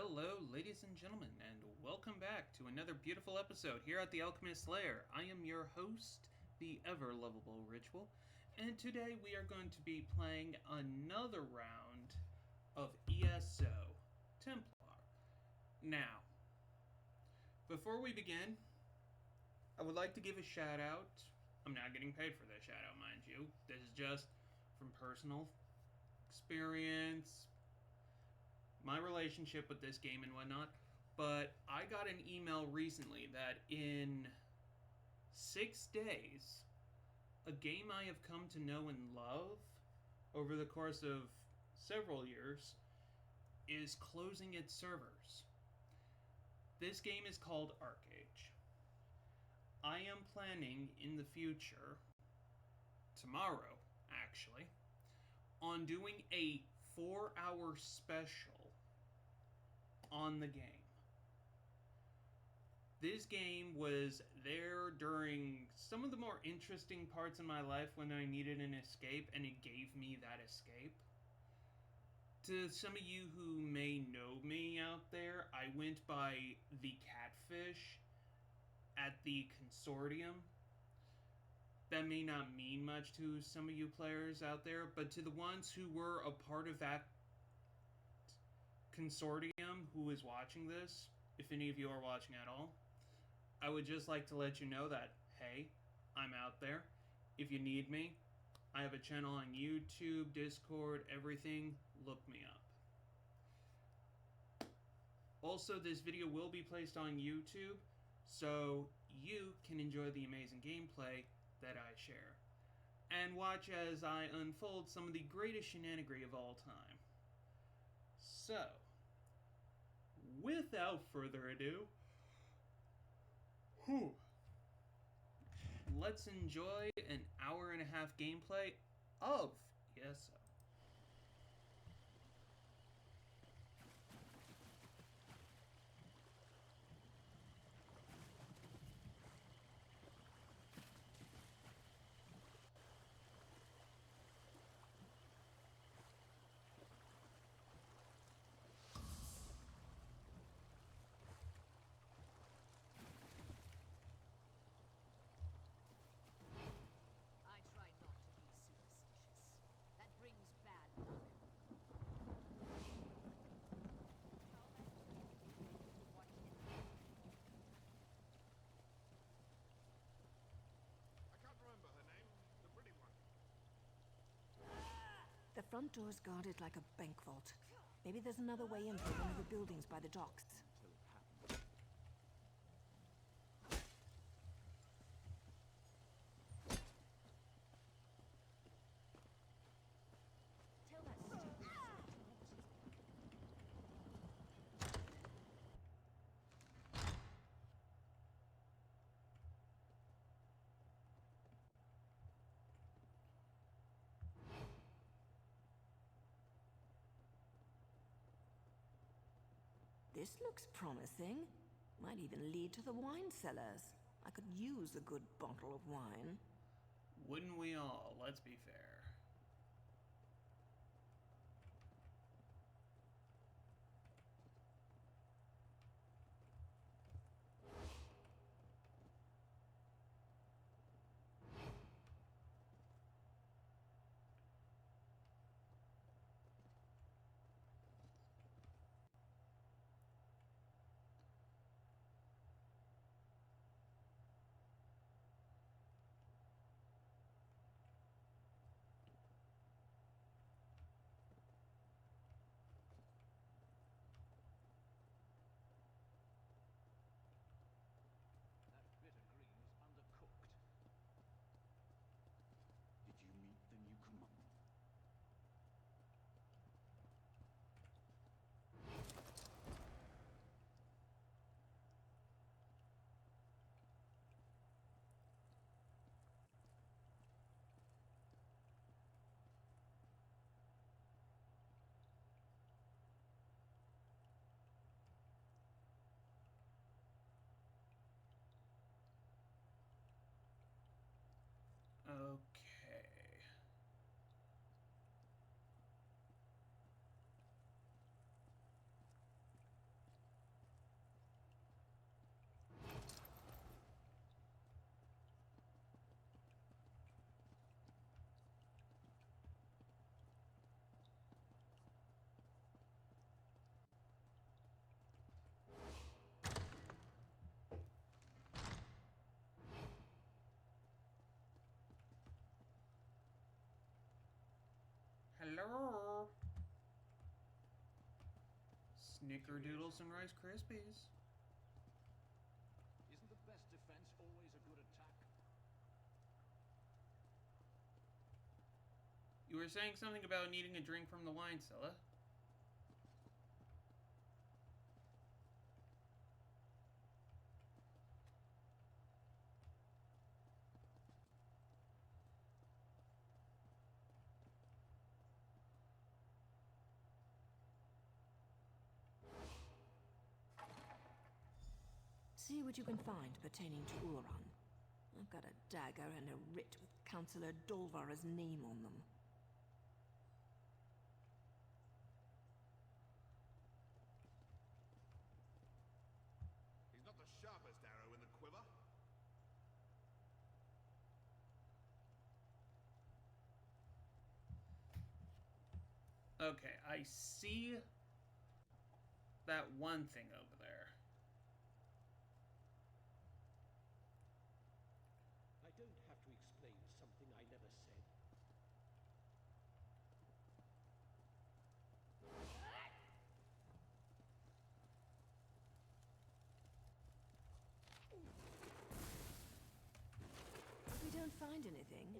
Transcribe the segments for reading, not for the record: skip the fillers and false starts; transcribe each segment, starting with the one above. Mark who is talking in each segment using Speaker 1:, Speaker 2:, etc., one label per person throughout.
Speaker 1: Hello, ladies and gentlemen, and welcome back to another beautiful episode here at the Alchemist Lair. I am your host, the ever-lovable Ritual, and today we are going to be playing another round of ESO, Templar. Now, before we begin, I would like to give a shout out. I'm not getting paid for this shout out, mind you. This is just from personal experience, my relationship with this game and whatnot. But I got an email recently that in 6 days, a game I have come to know and love over the course of several years is closing its servers. This game is called Arcade. I am planning in the future, tomorrow actually, on doing a 4-hour special on the game. This game was there during some of the more interesting parts in my life when I needed an escape, and it gave me that escape. To some of you who may know me out there, I went by the Catfish at the Consortium. That may not mean much to some of you players out there, but to the ones who were a part of that consortium who is watching this, if any of you are watching at all, I would just like to let you know that, hey, I'm out there. If you need me, I have a channel on YouTube, Discord, everything. Look me up. Also, this video will be placed on YouTube, so you can enjoy the amazing gameplay that I share, and watch as I unfold some of the greatest shenanigans of all time. So, without further ado, let's enjoy an hour and a half gameplay of ESO.
Speaker 2: I try not to be superstitious. That brings bad luck.
Speaker 3: I can't remember her name, the pretty one.
Speaker 4: The front door's guarded like a bank vault. Maybe there's another way in through one of the buildings by the docks.
Speaker 2: Tell that stupid
Speaker 4: This looks promising. Might even lead to the wine cellars. I could use a good bottle of wine.
Speaker 1: Wouldn't we all? Let's be fair.
Speaker 5: That bitter green was undercooked.
Speaker 6: Did you meet the new commander?
Speaker 1: Okay. Hello. Snickerdoodles and Rice Krispies.
Speaker 5: Isn't the best defense always a good attack?
Speaker 1: You were saying something about needing a drink from the wine cellar.
Speaker 4: See what you can find pertaining to Uran. I've got a dagger and a writ with Councillor Dolvar's name on them.
Speaker 3: He's not the sharpest arrow in the quiver.
Speaker 1: Okay, I see that one thing over there.
Speaker 7: I don't have to explain something I never said.
Speaker 4: If we don't find anything,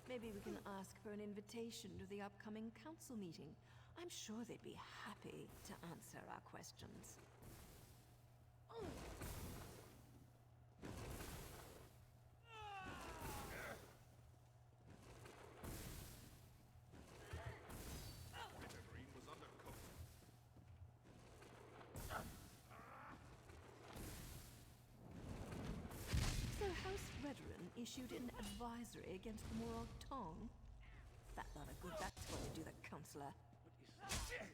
Speaker 4: maybe we can ask for an invitation to the upcoming council meeting. I'm sure they'd be happy to answer our questions.
Speaker 3: Green was undercooked.
Speaker 4: So House Redoran issued an advisory against the Morog Tong? Fat lot of good that's going to do the councillor.
Speaker 7: What is this?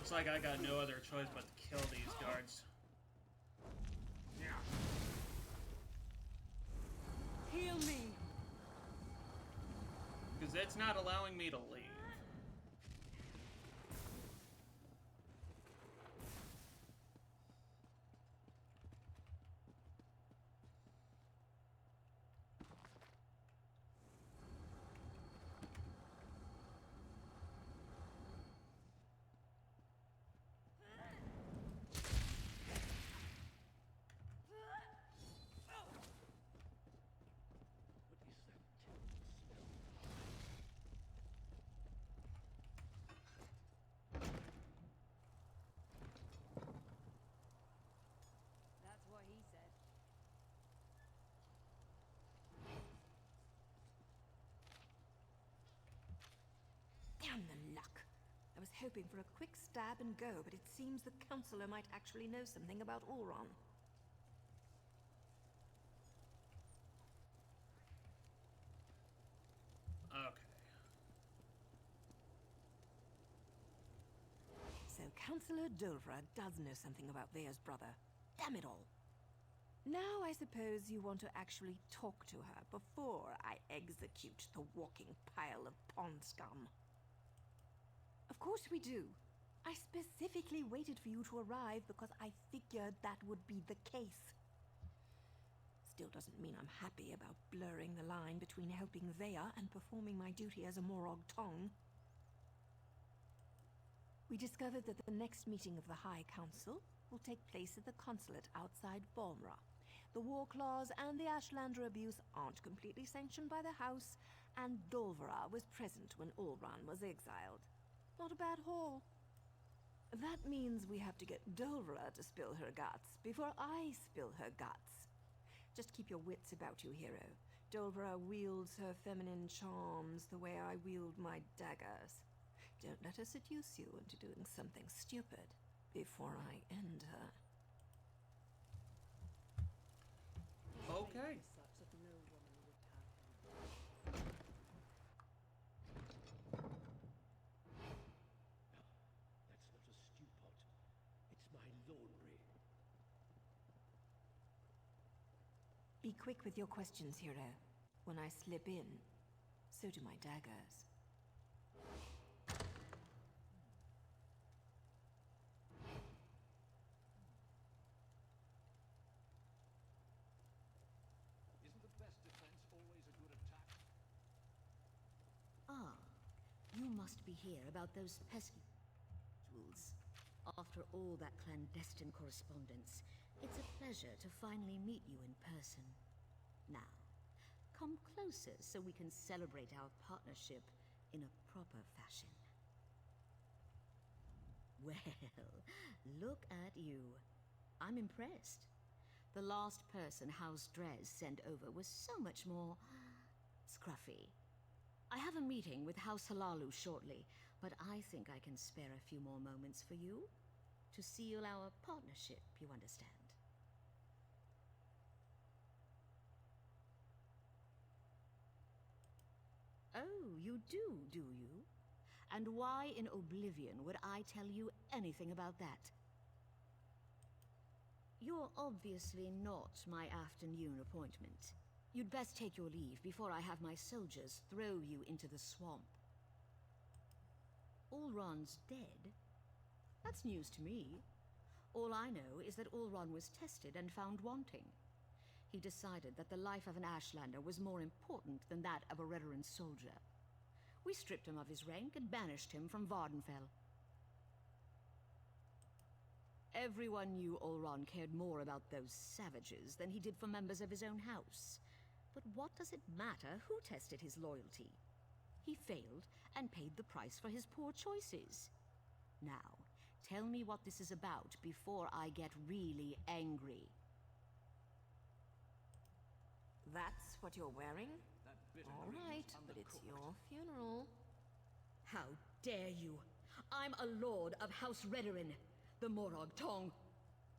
Speaker 1: Looks like I got no other choice but to kill these guards.
Speaker 4: Heal me!
Speaker 1: Because it's not allowing me to leave.
Speaker 2: That's what he said.
Speaker 4: Damn the luck. I was hoping for a quick stab and go, but it seems the Counselor might actually know something about Ulron.
Speaker 1: Okay.
Speaker 4: So Councillor Dulvra does know something about Vea's brother. Damn it all. Now I suppose you want to actually talk to her before I execute the walking pile of pond scum. Of course we do. I specifically waited for you to arrive because I figured that would be the case. Still doesn't mean I'm happy about blurring the line between helping Vea and performing my duty as a Morag Tong. We discovered that the next meeting of the High Council will take place at the consulate outside Balmra. The war clause and the Ashlander abuse aren't completely sanctioned by the House, and Dulvra was present when Ulran was exiled. Not a bad haul. That means we have to get Dulvra to spill her guts before I spill her guts. Just keep your wits about you, hero. Dulvra wields her feminine charms the way I wield my daggers. Don't let her seduce you into doing something stupid before I end her.
Speaker 1: Okay.
Speaker 2: Such that no woman would have him.
Speaker 7: That's not a stew pot. It's my laundry.
Speaker 4: Be quick with your questions, hero. When I slip in, so do my daggers.
Speaker 5: Isn't the best defense always a good attack?
Speaker 8: Ah, you must be here about those pesky jewels. After all that clandestine correspondence, it's a pleasure to finally meet you in person. Now, come closer so we can celebrate our partnership in a proper fashion. Well, look at you. I'm impressed. The last person House Drez sent over was so much more scruffy. I have a meeting with House Halalu shortly, but I think I can spare a few more moments for you to seal our partnership, you understand. Oh, you do you? And why in oblivion would I tell you anything about that? You're obviously not my afternoon appointment. You'd best take your leave before I have my soldiers throw you into the swamp. Ulron's dead? That's news to me. All I know is that Ulron was tested and found wanting. He decided that the life of an Ashlander was more important than that of a Redoran soldier. We stripped him of his rank and banished him from Vardenfell. Everyone knew Ulron cared more about those savages than he did for members of his own house. But what does it matter who tested his loyalty? He failed and paid the price for his poor choices. Now, tell me what this is about before I get really angry.
Speaker 4: That's what you're wearing?
Speaker 5: That bit
Speaker 4: All
Speaker 5: of green
Speaker 4: right,
Speaker 5: was
Speaker 4: but it's
Speaker 5: undercooked.
Speaker 4: your funeral.
Speaker 8: How dare you! I'm a lord of House Redoran, the Morag Tong.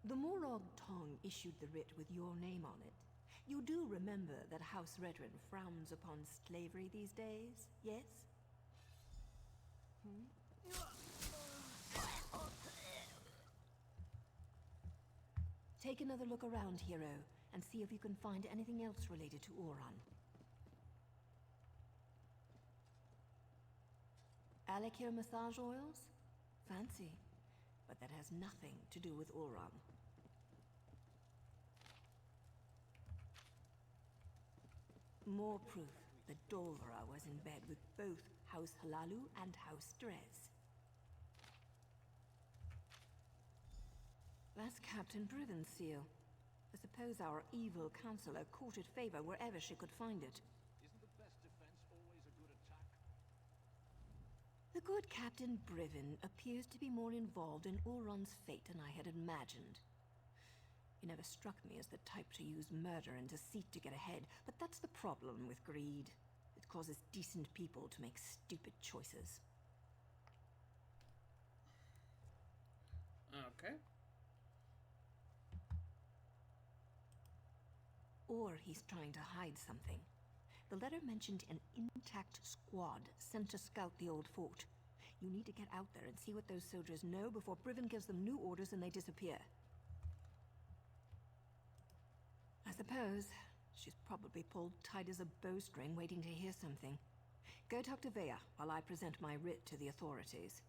Speaker 4: The Morag Tong issued the writ with your name on it. You do remember that House Redoran frowns upon slavery these days, yes? Take another look around, hero, and see if you can find anything else related to Oran. Alikir massage oils? Fancy. But that has nothing to do with Oran. More proof that Dolvera was in bed with both House Halalu and House Drez. That's Captain Briven's seal. I suppose our evil counselor courted favor wherever she could find it.
Speaker 5: Isn't the best defense always a good attack?
Speaker 4: The good Captain Briven appears to be more involved in Oron's fate than I had imagined. He never struck me as the type to use murder and deceit to get ahead, but that's the problem with greed. It causes decent people to make stupid choices.
Speaker 1: Okay.
Speaker 4: Or he's trying to hide something. The letter mentioned an intact squad sent to scout the old fort. You need to get out there and see what those soldiers know before Briven gives them new orders and they disappear. I suppose she's probably pulled tight as a bowstring waiting to hear something. Go talk to Vea while I present my writ to the authorities.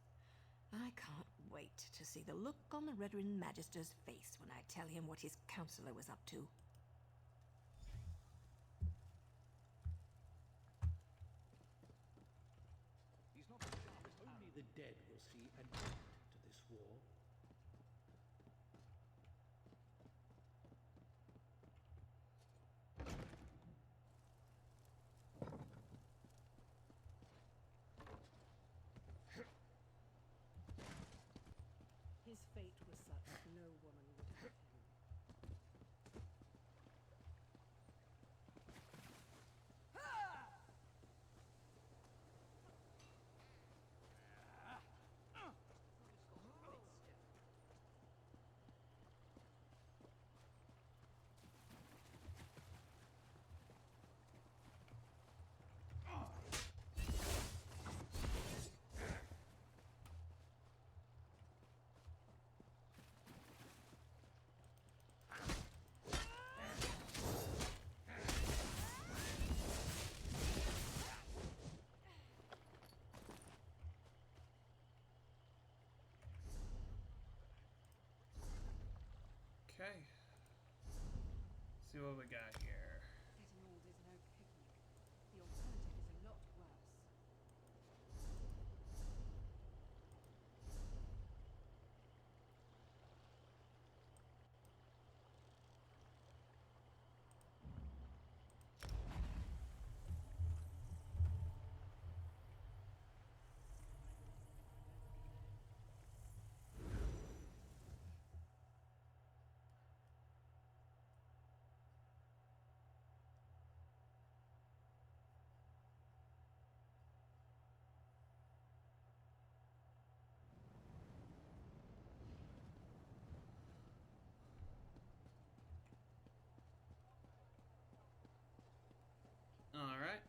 Speaker 4: I can't wait to see the look on the Redoran Magister's face when I tell him what his counselor was up to.
Speaker 5: He's not the sharpest.
Speaker 7: Only the dead will see an end to this war.
Speaker 9: His fate was such no woman would have him.
Speaker 1: Okay. See what we got here.
Speaker 2: Getting old is no picnic. The alternative is a lot worse.
Speaker 1: Alright.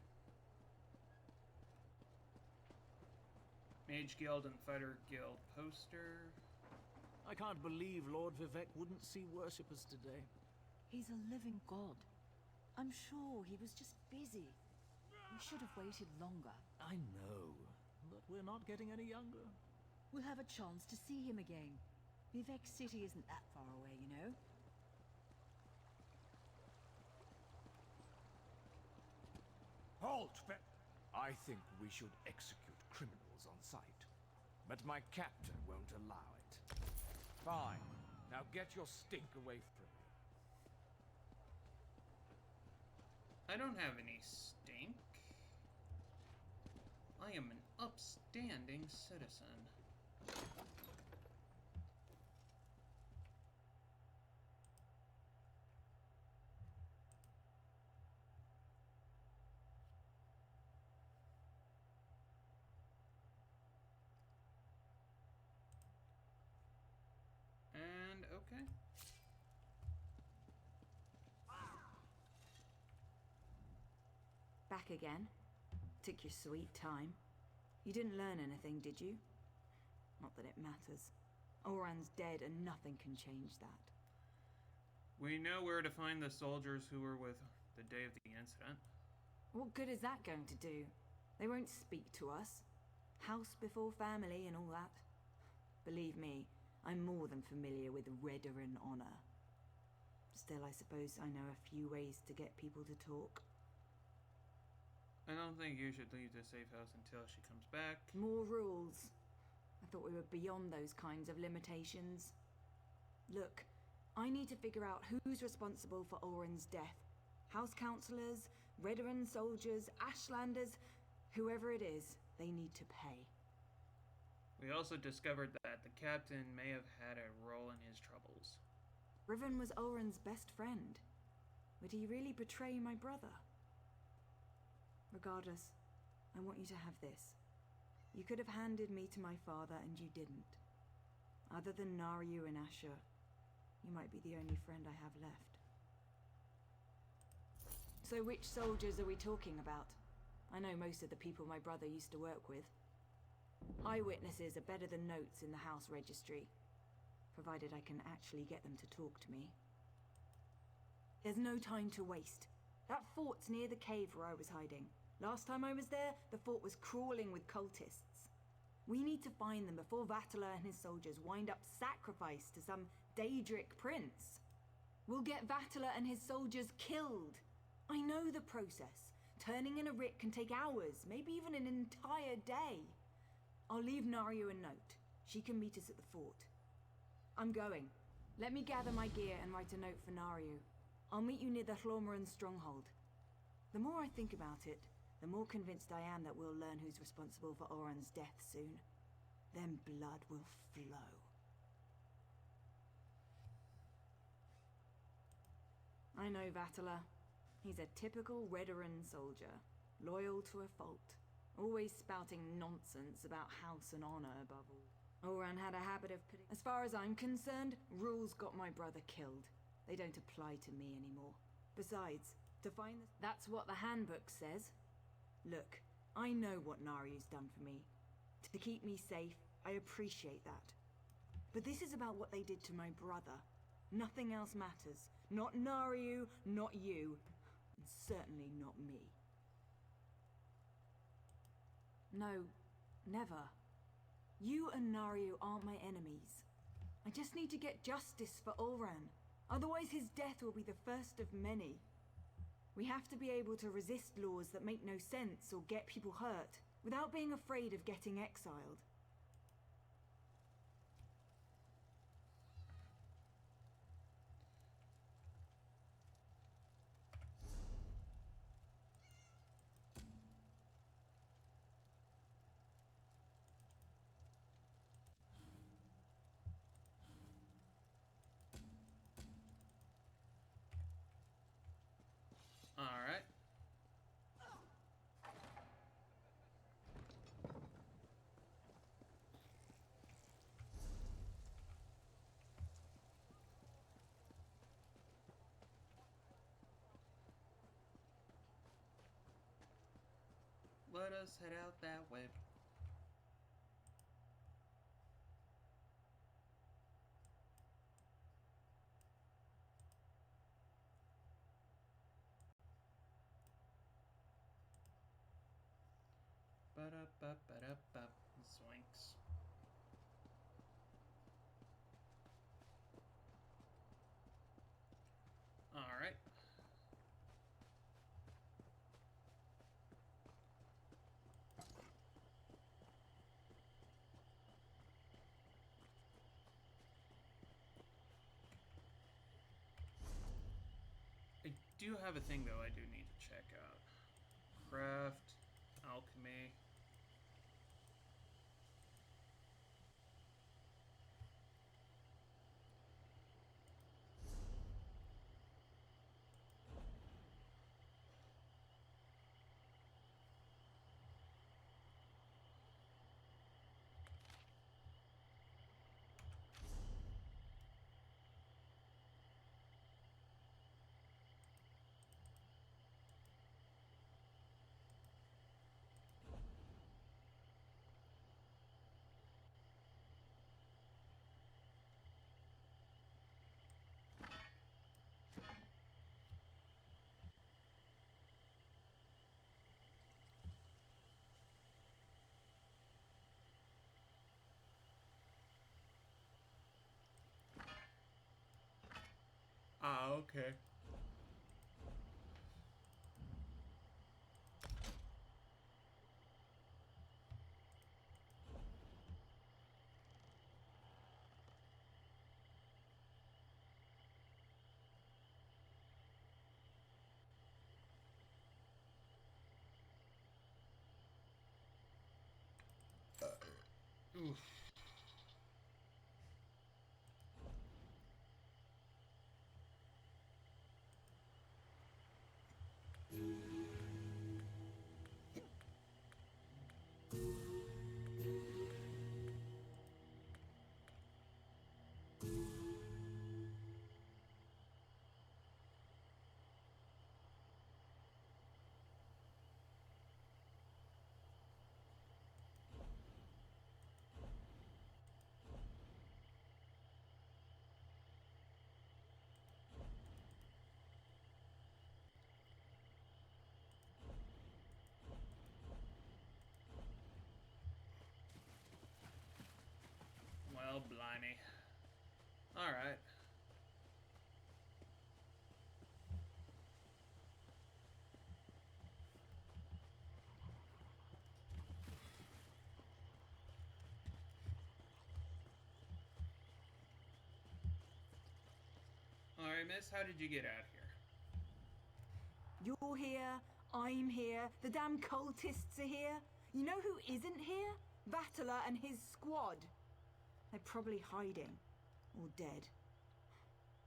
Speaker 1: Mage Guild and Fighter Guild poster.
Speaker 10: I can't believe Lord Vivek wouldn't see worshippers today.
Speaker 11: He's a living god. I'm sure he was just busy. We should have waited longer.
Speaker 10: I know, but we're not getting any younger.
Speaker 11: We'll have a chance to see him again. Vivek City isn't that far away, you know.
Speaker 12: Halt! I think we should execute criminals on sight. But my captain won't allow it. Fine. Now get your stink away from me.
Speaker 1: I don't have any stink. I am an upstanding citizen. And okay.
Speaker 11: Back again. Took your sweet time. You didn't learn anything, did you? Not that it matters. Oran's dead and nothing can change that.
Speaker 1: We know where to find the soldiers who were with the day of the incident.
Speaker 11: What good is that going to do? They won't speak to us. House before family and all that. Believe me, I'm more than familiar with Redaran honor. Still, I suppose I know a few ways to get people to talk.
Speaker 1: I don't think you should leave the safe house until she comes back.
Speaker 11: More rules. I thought we were beyond those kinds of limitations. Look, I need to figure out who's responsible for Oren's death. House councillors, Redaran soldiers, Ashlanders, whoever it is, they need to pay.
Speaker 1: We also discovered that the captain may have had a role in his troubles.
Speaker 11: Riven was Oren's best friend. Would he really betray my brother? Regardless, I want you to have this. You could have handed me to my father, and you didn't. Other than Naryu and Asher, you might be the only friend I have left. So which soldiers are we talking about? I know most of the people my brother used to work with. Eyewitnesses are better than notes in the house registry, provided I can actually get them to talk to me. There's no time to waste. That fort's near the cave where I was hiding. Last time I was there, the fort was crawling with cultists. We need to find them before Vatala and his soldiers wind up sacrificed to some Daedric prince. We'll get Vatala and his soldiers killed. I know the process. Turning in a writ can take hours, maybe even an entire day. I'll leave Naryu a note. She can meet us at the fort. I'm going. Let me gather my gear and write a note for Naryu. I'll meet you near the Hlormaran stronghold. The more I think about it, the more convinced I am that we'll learn who's responsible for Oren's death soon. Then blood will flow. I know Vatala. He's a typical Redaran soldier, loyal to a fault, always spouting nonsense about house and honor above all. Oren had a habit of putting... As far as I'm concerned, rules got my brother killed. They don't apply to me anymore. Besides, to find the... That's what the handbook says. Look, I know what Naryu's done for me. To keep me safe, I appreciate that. But this is about what they did to my brother. Nothing else matters. Not Naryu, not you, and certainly not me. No, never. You and Naryu aren't my enemies. I just need to get justice for Ulran. Otherwise his death will be the first of many. We have to be able to resist laws that make no sense or get people hurt, without being afraid of getting exiled.
Speaker 1: Alright. Let us head out that way. Ba-da-ba-ba-da-ba. Zoinks. Alright. I do have a thing, though, I do need to check out. Craft, alchemy. Okay. Oof. Well, blimey. Alright. Alright, miss, how did you get out here?
Speaker 11: You're here, I'm here, the damn cultists are here. You know who isn't here? Battler and his squad. They're probably hiding. Or dead.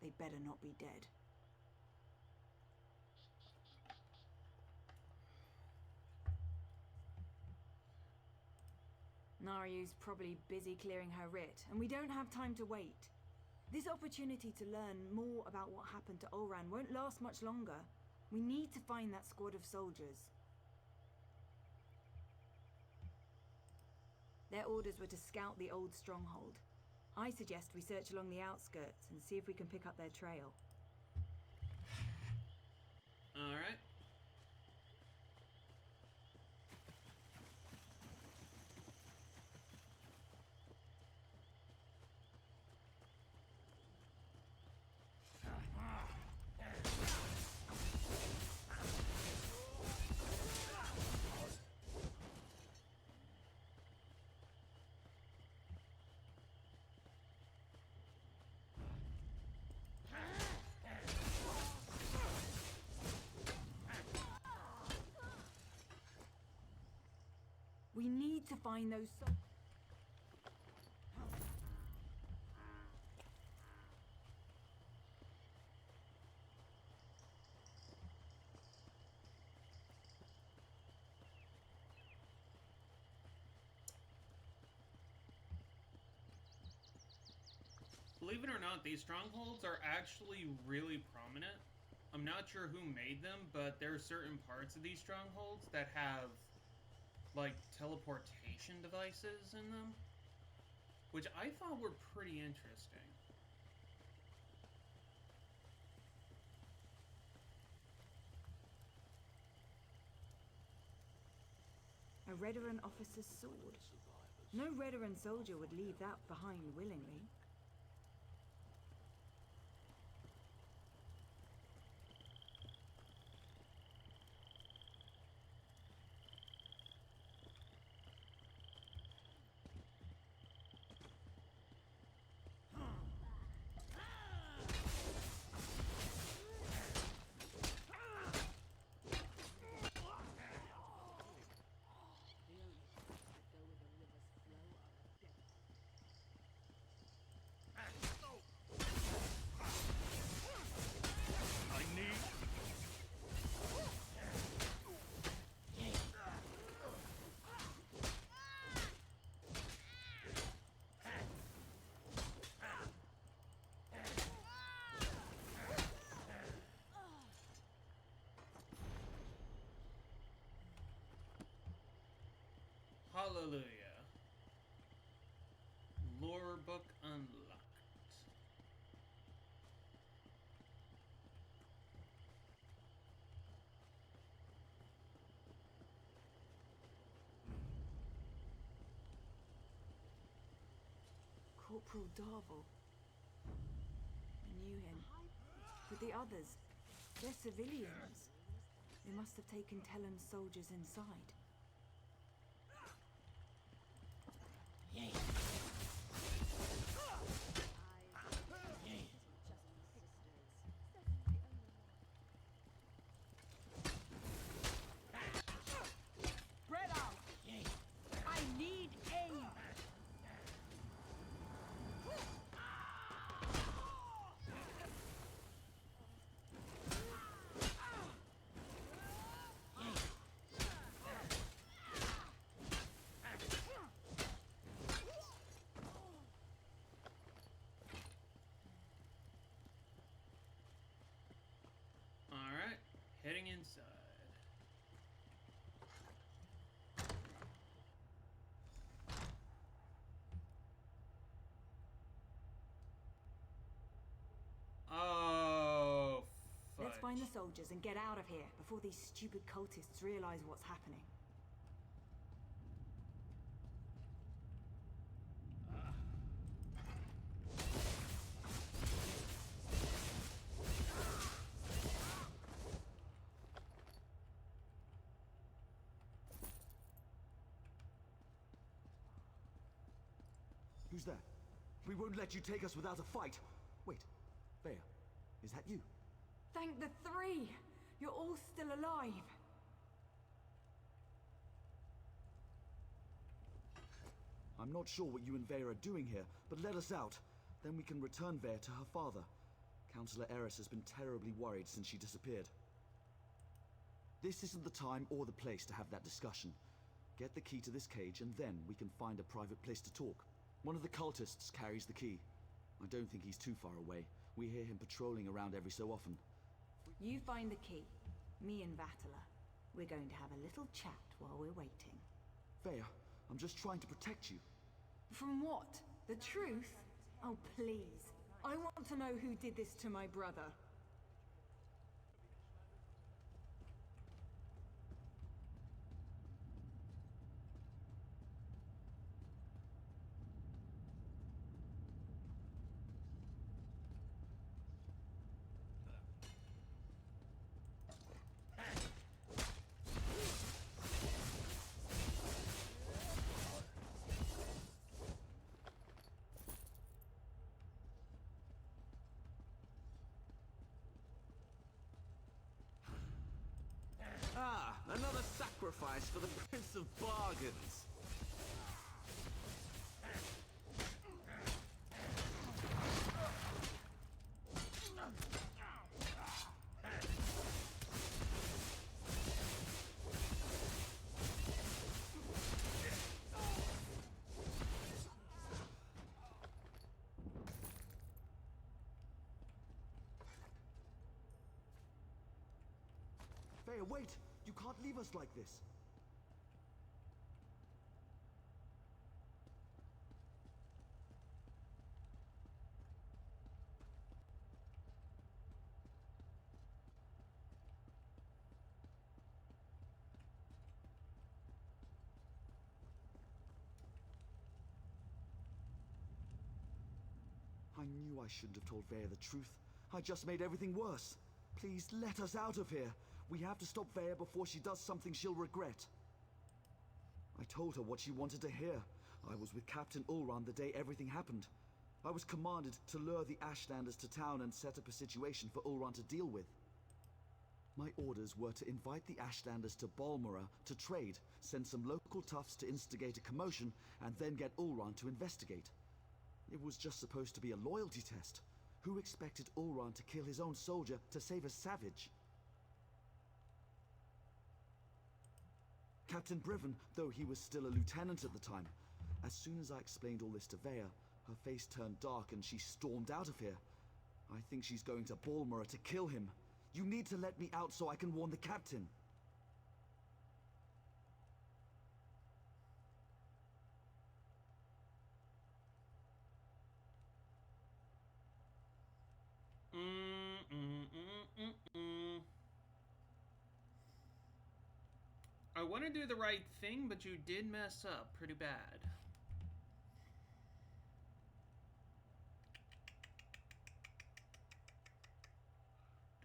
Speaker 11: They better not be dead. Naryu's probably busy clearing her writ, and we don't have time to wait. This opportunity to learn more about what happened to Olran won't last much longer. We need to find that squad of soldiers. Their orders were to scout the old stronghold. I suggest we search along the outskirts and see if we can pick up their trail.
Speaker 1: Alright.
Speaker 11: We need to find those
Speaker 1: Believe it or not, these strongholds are actually really prominent. I'm not sure who made them, but there are certain parts of these strongholds that have, like, teleportation devices in them, which I thought were pretty interesting.
Speaker 11: A Redoran officer's sword. No Redoran soldier would leave that behind willingly.
Speaker 1: Hallelujah. Lore book unlocked.
Speaker 11: Corporal Darvel. I knew him. But the others, they're civilians. They must have taken Tellan's soldiers inside.
Speaker 1: Alright, heading inside. Oh, fudge.
Speaker 11: Let's find the soldiers and get out of here before these stupid cultists realize what's happening.
Speaker 6: Who's that? We won't let you take us without a fight. Wait, Vea, is that you?
Speaker 11: Thank the three! You're all still alive!
Speaker 6: I'm not sure what you and Vea are doing here, but let us out. Then we can return Vea to her father. Councillor Eris has been terribly worried since she disappeared. This isn't the time or the place to have that discussion. Get the key to this cage and then we can find a private place to talk. One of the cultists carries the key. I don't think he's too far away. We hear him patrolling around every so often.
Speaker 11: You find the key. Me and Vatala. We're going to have a little chat while we're waiting.
Speaker 6: Vea, I'm just trying to protect you.
Speaker 11: From what? The truth? Oh, please. I want to know who did this to my brother.
Speaker 10: Ah, another sacrifice for the Prince of Bargains.
Speaker 6: Vea, wait! You can't leave us like this. I knew I shouldn't have told Vea the truth. I just made everything worse. Please let us out of here. We have to stop Vea before she does something she'll regret. I told her what she wanted to hear. I was with Captain Ulran the day everything happened. I was commanded to lure the Ashlanders to town and set up a situation for Ulran to deal with. My orders were to invite the Ashlanders to Balmora to trade, send some local toughs to instigate a commotion, and then get Ulran to investigate. It was just supposed to be a loyalty test. Who expected Ulran to kill his own soldier to save a savage? Captain Briven, though he was still a lieutenant at the time. As soon as I explained all this to Vea, her face turned dark and she stormed out of here. I think she's going to Balmora to kill him. You need to let me out so I can warn the captain.
Speaker 1: I want to do the right thing, but you did mess up pretty bad.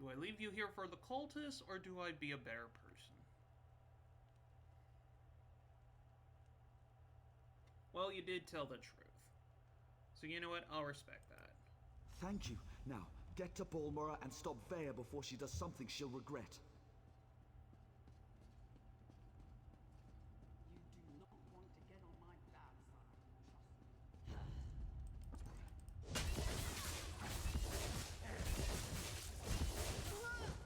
Speaker 1: Do I leave you here for the cultists, or do I be a better person? Well, you did tell the truth. So you know what? I'll respect that.
Speaker 6: Thank you. Now, get to Balmora and stop Vea before she does something she'll regret.
Speaker 7: You do not want to get on my bad side.
Speaker 5: He hears voices in his head. Don't worry.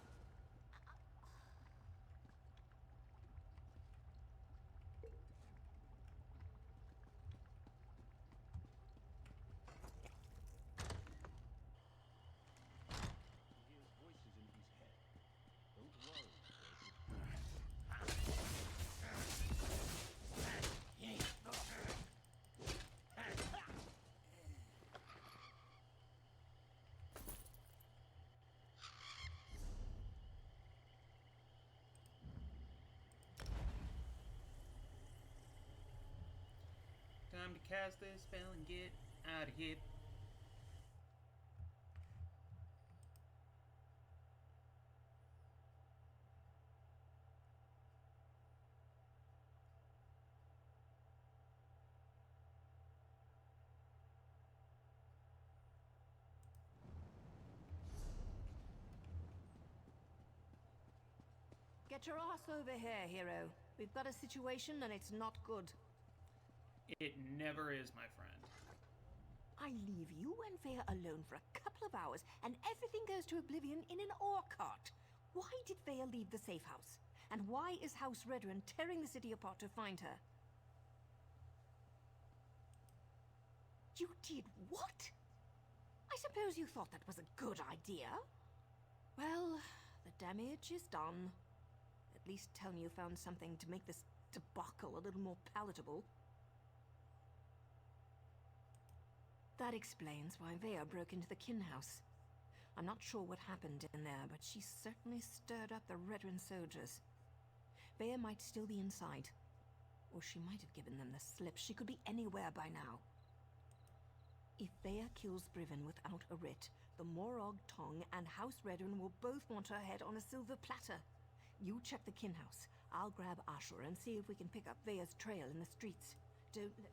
Speaker 1: Time to cast this spell and get out of here.
Speaker 4: Get your ass over here, hero. We've got a situation and it's not good.
Speaker 1: It never is, my friend.
Speaker 4: I leave you and Vea alone for a couple of hours and everything goes to oblivion in an ore cart. Why did Vea leave the safe house? And why is House Redrun tearing the city apart to find her? You did what? I suppose you thought that was a good idea? Well, the damage is done. At least tell me you found something to make this debacle a little more palatable. That explains why Vea broke into the kin house. I'm not sure what happened in there, but she certainly stirred up the Redrun soldiers. Vea might still be inside. Or she might have given them the slip. She could be anywhere by now. If Vea kills Briven without a writ, the Morog Tong and House Redrun will both want her head on a silver platter. You check the kin house. I'll grab Ashur and see if we can pick up Vea's trail in the streets. Don't let...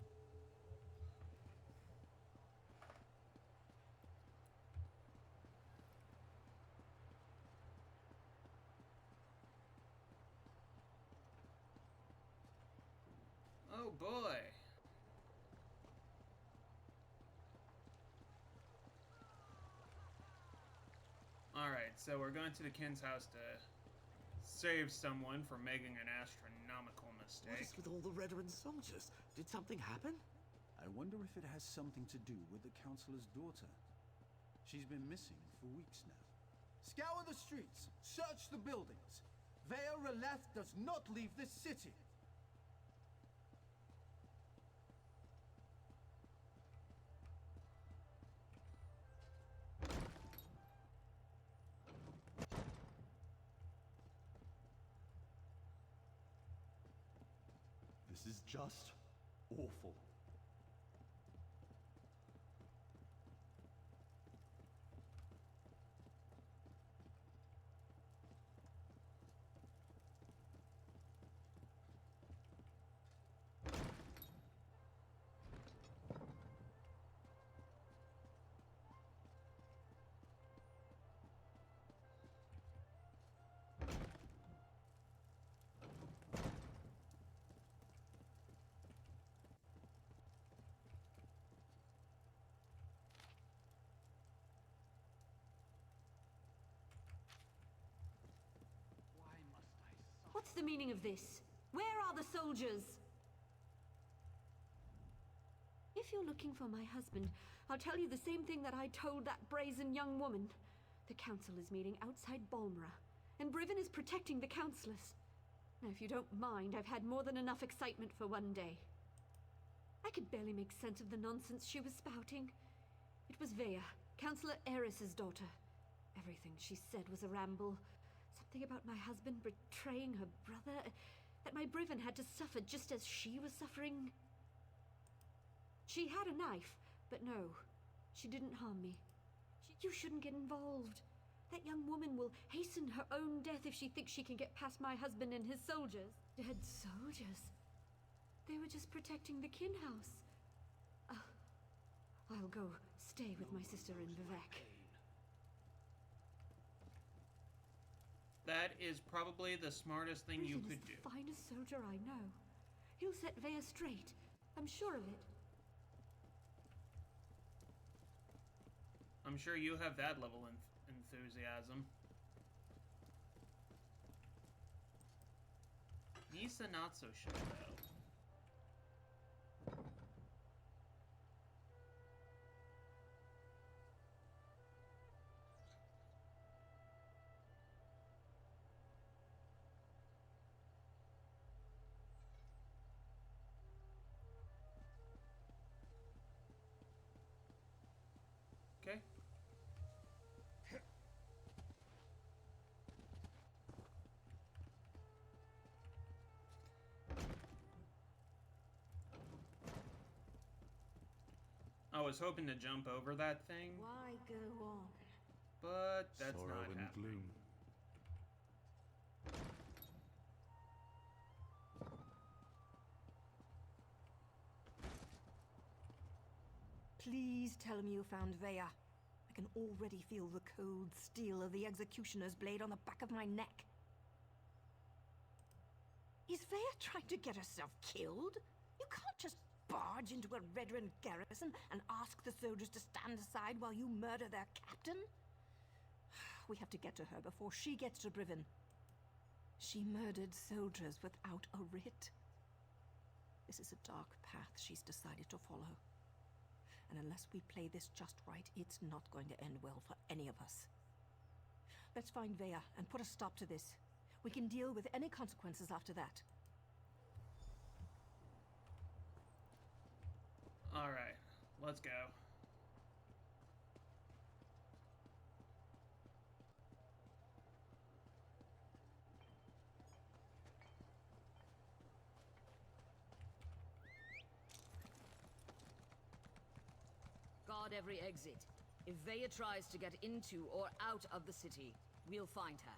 Speaker 1: Oh boy. Alright, so we're going to the Kin's house to save someone from making an astronomical
Speaker 6: What
Speaker 1: mistake.
Speaker 6: is with all the Redrun soldiers? Did something happen?
Speaker 13: I wonder if it has something to do with the Councillor's daughter. She's been missing for weeks now.
Speaker 14: Scour the streets. Search the buildings. Vea Releth does not leave this city.
Speaker 6: This is just awful.
Speaker 8: What's the meaning of this? Where are the soldiers? If you're looking for my husband, I'll tell you the same thing that I told that brazen young woman. The council is meeting outside Balmora, and Briven is protecting the councillors. Now, if you don't mind, I've had more than enough excitement for one day. I could barely make sense of the nonsense she was spouting. It was Vea, Councillor Eris's daughter. Everything she said was a ramble. Something about my husband betraying her brother, that my Briven had to suffer just as she was suffering. She had a knife, but no, she didn't harm me. You shouldn't get involved.
Speaker 15: That young woman will hasten her own death if she thinks she can get past my husband and his soldiers. Dead soldiers? They were just protecting the kin house. I'll go stay with my sister in Vivek.
Speaker 1: That is probably the smartest thing you could do.
Speaker 15: He's the finest soldier I know. He'll set Vea straight. I'm sure of it.
Speaker 1: I'm sure you have that level of enthusiasm. Nisa not so sure, though. Okay. I was hoping to jump over that thing.
Speaker 4: Why go on?
Speaker 1: But that's
Speaker 16: Sorrow
Speaker 1: not
Speaker 16: and
Speaker 1: happening.
Speaker 16: gloom.
Speaker 4: Please tell me you found Vea. I can already feel the cold steel of the executioner's blade on the back of my neck. Is Vea trying to get herself killed? You can't just barge into a Redrun garrison and ask the soldiers to stand aside while you murder their captain? We have to get to her before she gets to Briven. She murdered soldiers without a writ. This is a dark path she's decided to follow. And unless we play this just right, it's not going to end well for any of us. Let's find Vea and put a stop to this. We can deal with any consequences after that.
Speaker 1: Alright, let's go.
Speaker 2: Guard every exit. If Vea tries to get into or out of the city, we'll find her.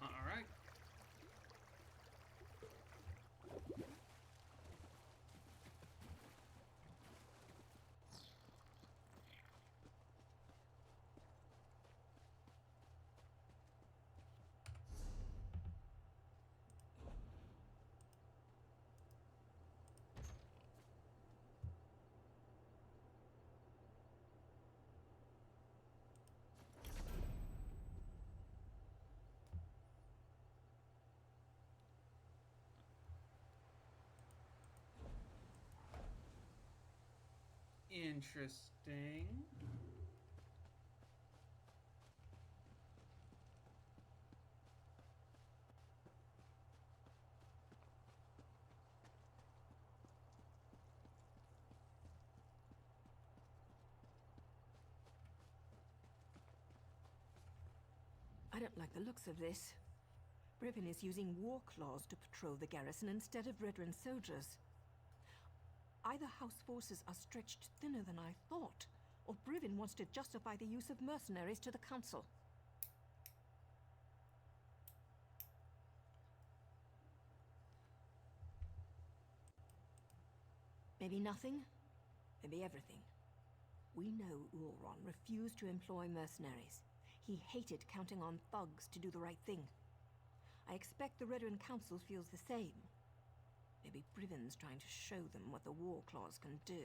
Speaker 1: Alright. Interesting.
Speaker 4: I don't like the looks of this. Briven is using war claws to patrol the garrison instead of Redrun soldiers. Either House forces are stretched thinner than I thought, or Briven wants to justify the use of mercenaries to the Council. Maybe nothing, maybe everything. We know Ulron refused to employ mercenaries. He hated counting on thugs to do the right thing. I expect the Redrun Council feels the same. Maybe Brivens trying to show them what the War Claws can do.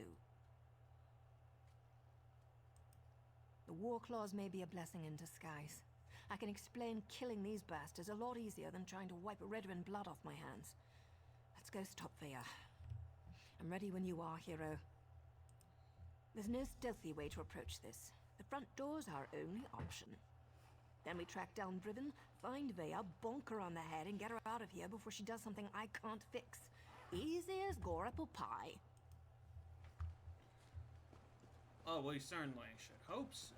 Speaker 4: The War Claws may be a blessing in disguise. I can explain killing these bastards a lot easier than trying to wipe Redwin blood off my hands. Let's go stop Veya. I'm ready when you are, hero. There's no stealthy way to approach this. The front door's our only option. Then we track down Driven, find Veya, bonk her on the head, and get her out of here before she does something I can't fix. Easy as gore apple pie.
Speaker 1: Oh, we certainly should hope so.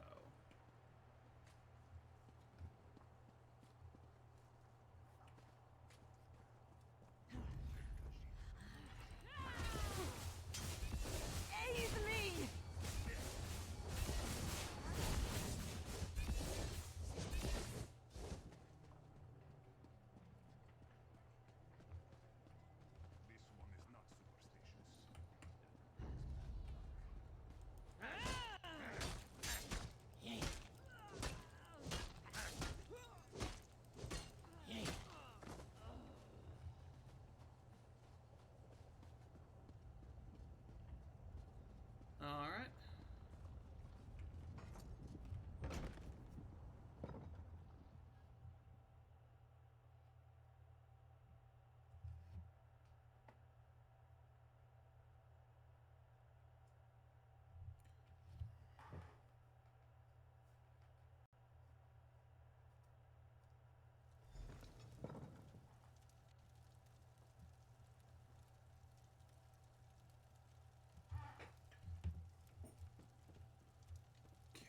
Speaker 1: Alright.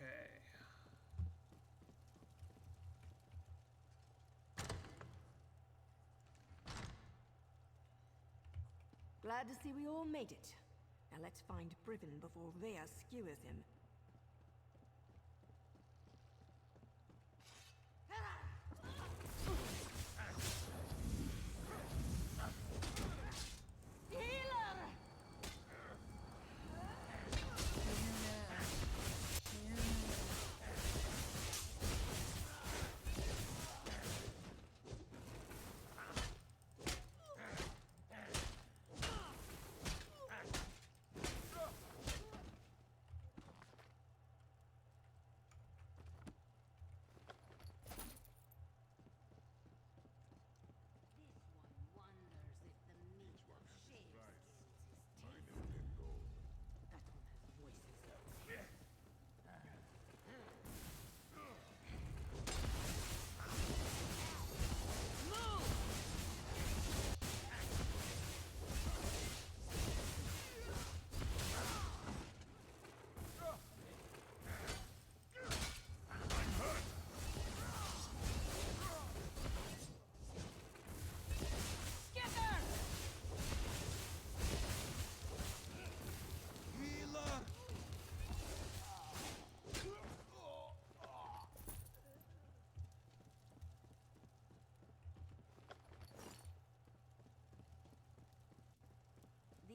Speaker 1: Okay.
Speaker 4: Glad to see we all made it. Now let's find Brivin before Veya skewers him.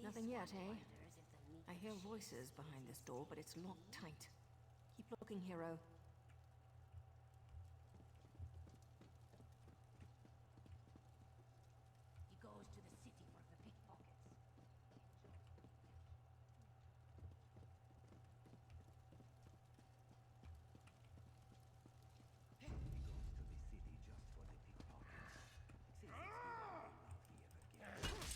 Speaker 4: Nothing yet, eh? I hear voices behind this door, but it's locked tight. Keep looking, hero.
Speaker 8: He goes to the city for the pickpockets.
Speaker 5: He goes to the city just for the pickpockets. Since it's the only route he ever gets.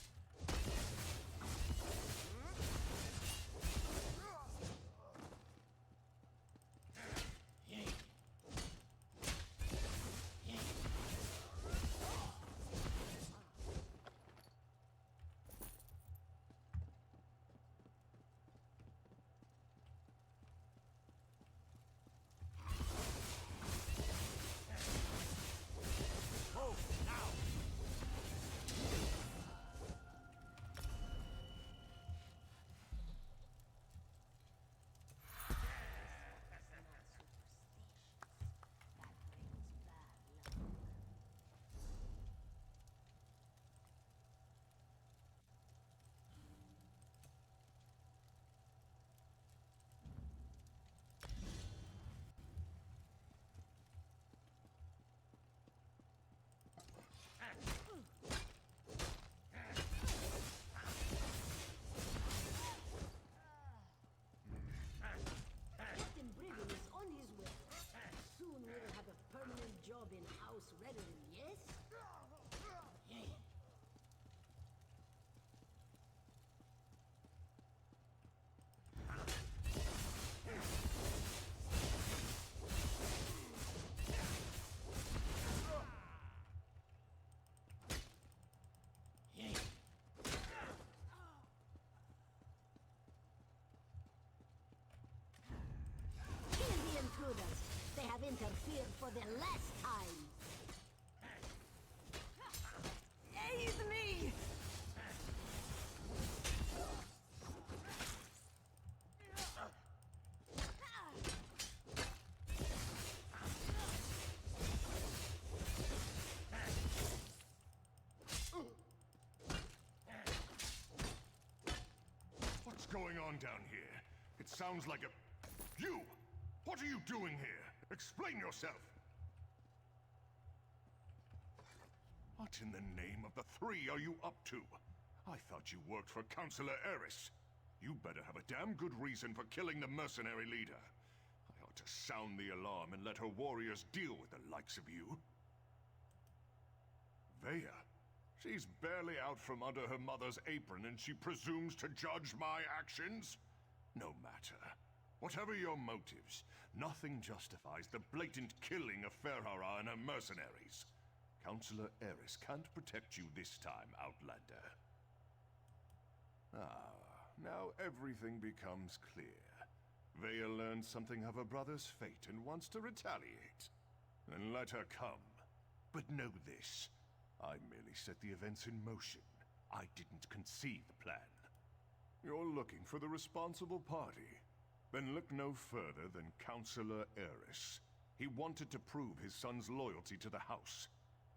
Speaker 2: interfere for the last time.
Speaker 4: Aid me!
Speaker 3: What's going on down here? It sounds like a... You! What are you doing here? Explain yourself! What in the name of the three are you up to? I thought you worked for Councillor Eris. You better have a damn good reason for killing the mercenary leader. I ought to sound the alarm and let her warriors deal with the likes of you. Vea? She's barely out from under her mother's apron and she presumes to judge my actions? No matter. Whatever your motives, nothing justifies the blatant killing of Ferhara and her mercenaries. Councillor Eris can't protect you this time, Outlander. Now everything becomes clear. Vea learned something of her brother's fate and wants to retaliate. Then let her come. But know this. I merely set the events in motion. I didn't conceive the plan. You're looking for the responsible party. Then look no further than Councillor Eris. He wanted to prove his son's loyalty to the House.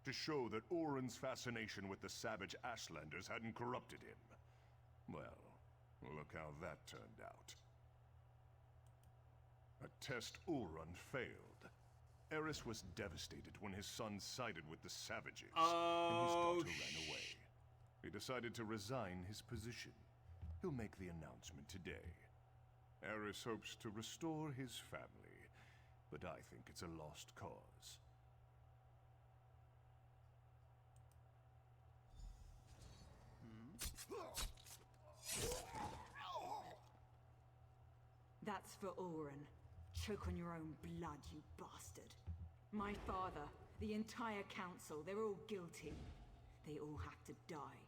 Speaker 3: To show that Oren's fascination with the savage Ashlanders hadn't corrupted him. Well, look how that turned out. A test Oren failed. Eris was devastated when his son sided with the savages, and his daughter ran away. He decided to resign his position. He'll make the announcement today. Eris hopes to restore his family, but I think it's a lost cause.
Speaker 11: That's for Oren. Choke on your own blood, you bastard. My father, the entire council, they're all guilty. They all have to die.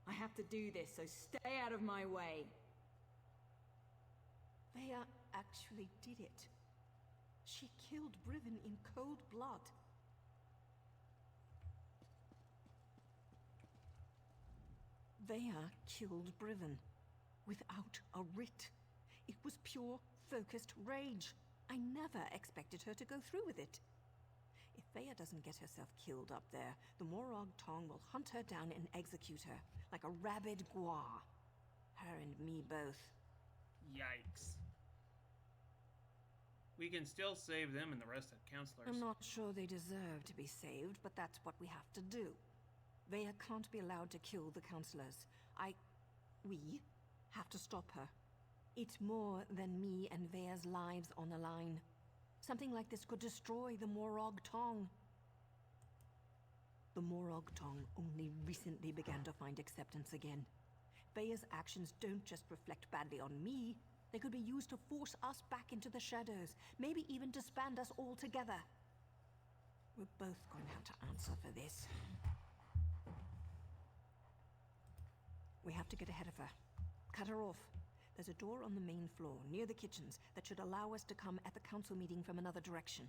Speaker 11: I have to do this, so stay out of my way.
Speaker 4: Vea actually did it. She killed Briven in cold blood. Vea killed Briven without a writ. It was pure, focused rage. I never expected her to go through with it. If Vea doesn't get herself killed up there, the Morag Tong will hunt her down and execute her, like a rabid gua. Her and me both.
Speaker 1: Yikes. We can still save them and the rest of the counselors.
Speaker 4: I'm not sure they deserve to be saved, but that's what we have to do. Vea can't be allowed to kill the counselors. We have to stop her. It's more than me and Vea's lives on the line. Something like this could destroy the Morag Tong. The Morag Tong only recently began to find acceptance again. Vea's actions don't just reflect badly on me. They could be used to force us back into the shadows, maybe even disband us all together. We're both going to have to answer for this. We have to get ahead of her. Cut her off. There's a door on the main floor, near the kitchens, that should allow us to come at the council meeting from another direction.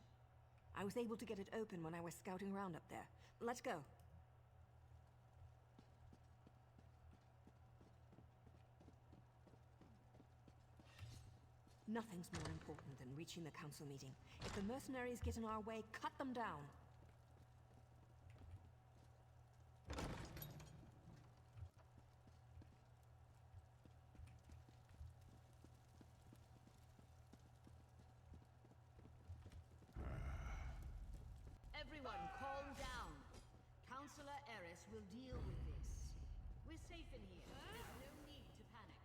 Speaker 4: I was able to get it open when I was scouting around up there. Let's go. Nothing's more important than reaching the council meeting. If the mercenaries get in our way, cut them down.
Speaker 2: Everyone, calm down. Councillor Eris will deal with this. We're safe in here. There's no need to panic.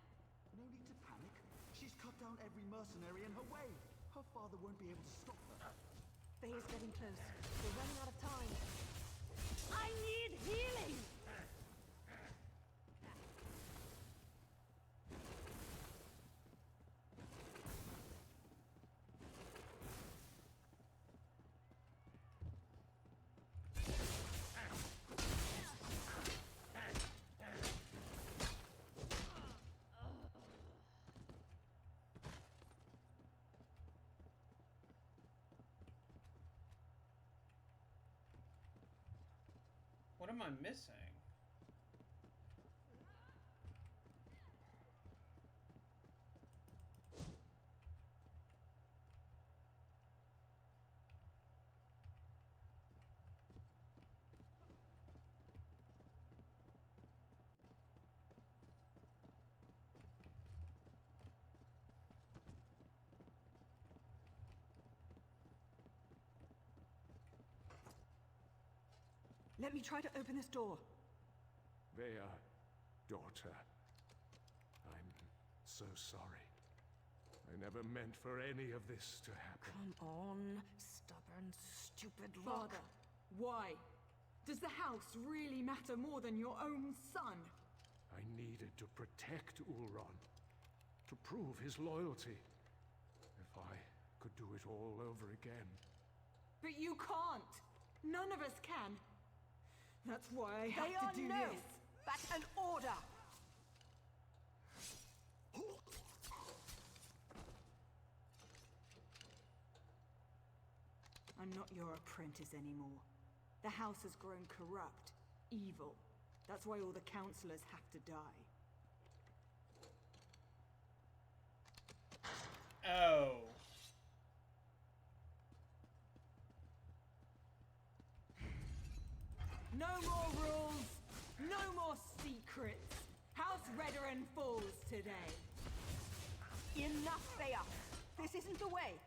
Speaker 6: No need to panic. She's cut down every mercenary in her way. Her father won't be able to stop her.
Speaker 4: Vea's getting close. We're running out of time.
Speaker 15: I need healing!
Speaker 1: What am I missing?
Speaker 4: Let me try to open this door.
Speaker 3: Vea, daughter. I'm so sorry. I never meant for any of this to happen.
Speaker 4: Come on, stubborn, stupid lock.
Speaker 11: Father, why? Does the house really matter more than your own son?
Speaker 3: I needed to protect Ulron, to prove his loyalty. If I could do it all over again.
Speaker 11: But you can't. None of us can. That's why I have to do this.
Speaker 4: That's an order!
Speaker 11: I'm not your apprentice anymore. The house has grown corrupt, evil. That's why all the counselors have to die.
Speaker 1: Oh.
Speaker 11: No more rules, no more secrets. House Redoran falls today.
Speaker 4: Enough, Thea! This isn't the way!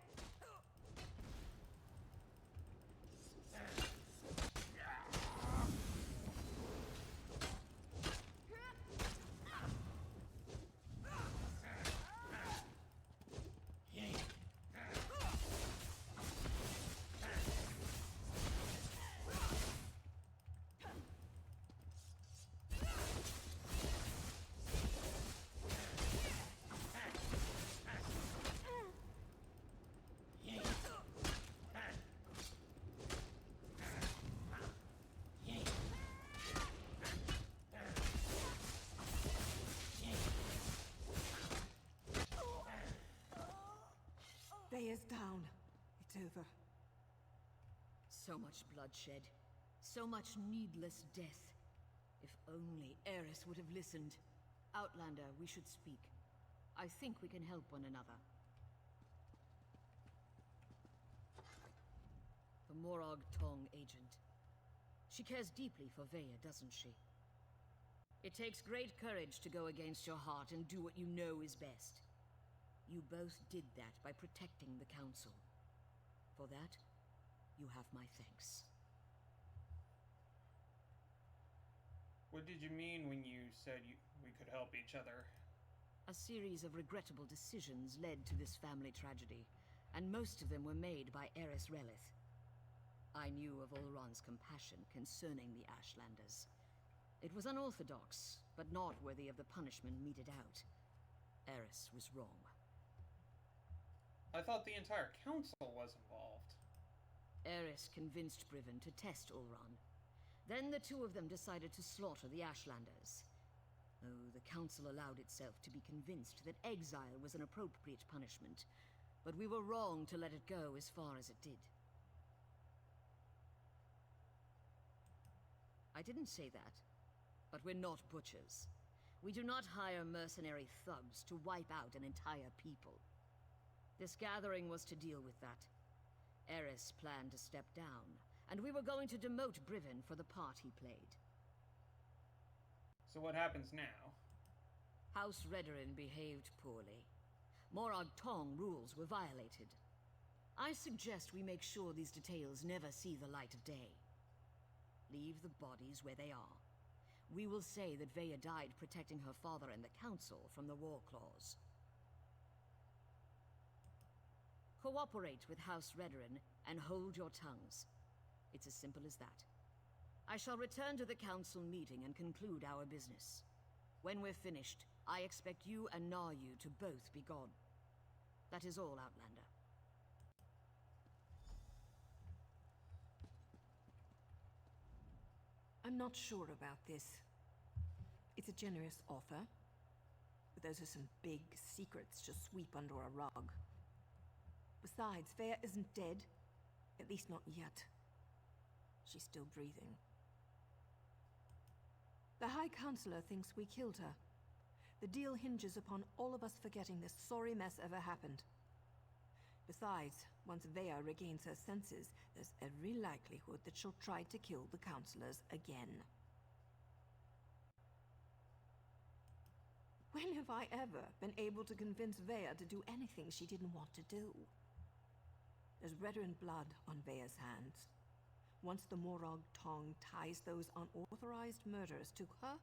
Speaker 4: Thea's down. It's over.
Speaker 2: So much bloodshed. So much needless death. If only Eris would have listened. Outlander, we should speak. I think we can help one another. The Morag Tong agent. She cares deeply for Vea, doesn't she? It takes great courage to go against your heart and do what you know is best. You both did that by protecting the Council. For that, you have my thanks.
Speaker 1: What did you mean when you said we could help each other?
Speaker 2: A series of regrettable decisions led to this family tragedy, and most of them were made by Eris Relith. I knew of Ulron's compassion concerning the Ashlanders. It was unorthodox, but not worthy of the punishment meted out. Eris was wrong.
Speaker 1: I thought the entire council was involved.
Speaker 2: Eris convinced Briven to test Ulron. Then the two of them decided to slaughter the Ashlanders. Oh, the council allowed itself to be convinced that exile was an appropriate punishment, but we were wrong to let it go as far as it did. I didn't say that, but we're not butchers. We do not hire mercenary thugs to wipe out an entire people. This gathering was to deal with that. Eris planned to step down, and we were going to demote Briven for the part he played.
Speaker 1: So what happens now?
Speaker 2: House Redoran behaved poorly. Morag Tong rules were violated. I suggest we make sure these details never see the light of day. Leave the bodies where they are. We will say that Vea died protecting her father and the Council from the War Claws. Cooperate with House Redoran and hold your tongues. It's as simple as that. I shall return to the council meeting and conclude our business. When we're finished, I expect you and Naryu to both be gone. That is all, Outlander.
Speaker 4: I'm not sure about this. It's a generous offer, but those are some big secrets to sweep under a rug. Besides, Vea isn't dead. At least not yet. She's still breathing. The High Counselor thinks we killed her. The deal hinges upon all of us forgetting this sorry mess ever happened. Besides, once Vea regains her senses, there's every likelihood that she'll try to kill the counselors again. When have I ever been able to convince Vea to do anything she didn't want to do? There's Redoran blood on Vea's hands. Once the Morag Tong ties those unauthorized murders to her,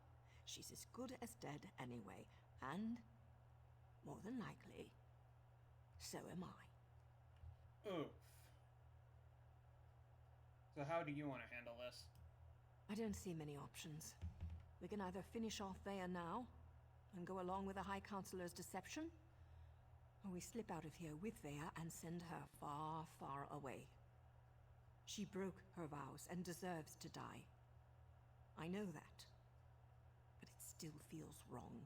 Speaker 4: she's as good as dead anyway, and, more than likely, so am I.
Speaker 1: Oof. So how do you want to handle this?
Speaker 4: I don't see many options. We can either finish off Vea now, and go along with the High Counselor's deception, or we slip out of here with Vea and send her far, far away. She broke her vows and deserves to die. I know that, but it still feels wrong.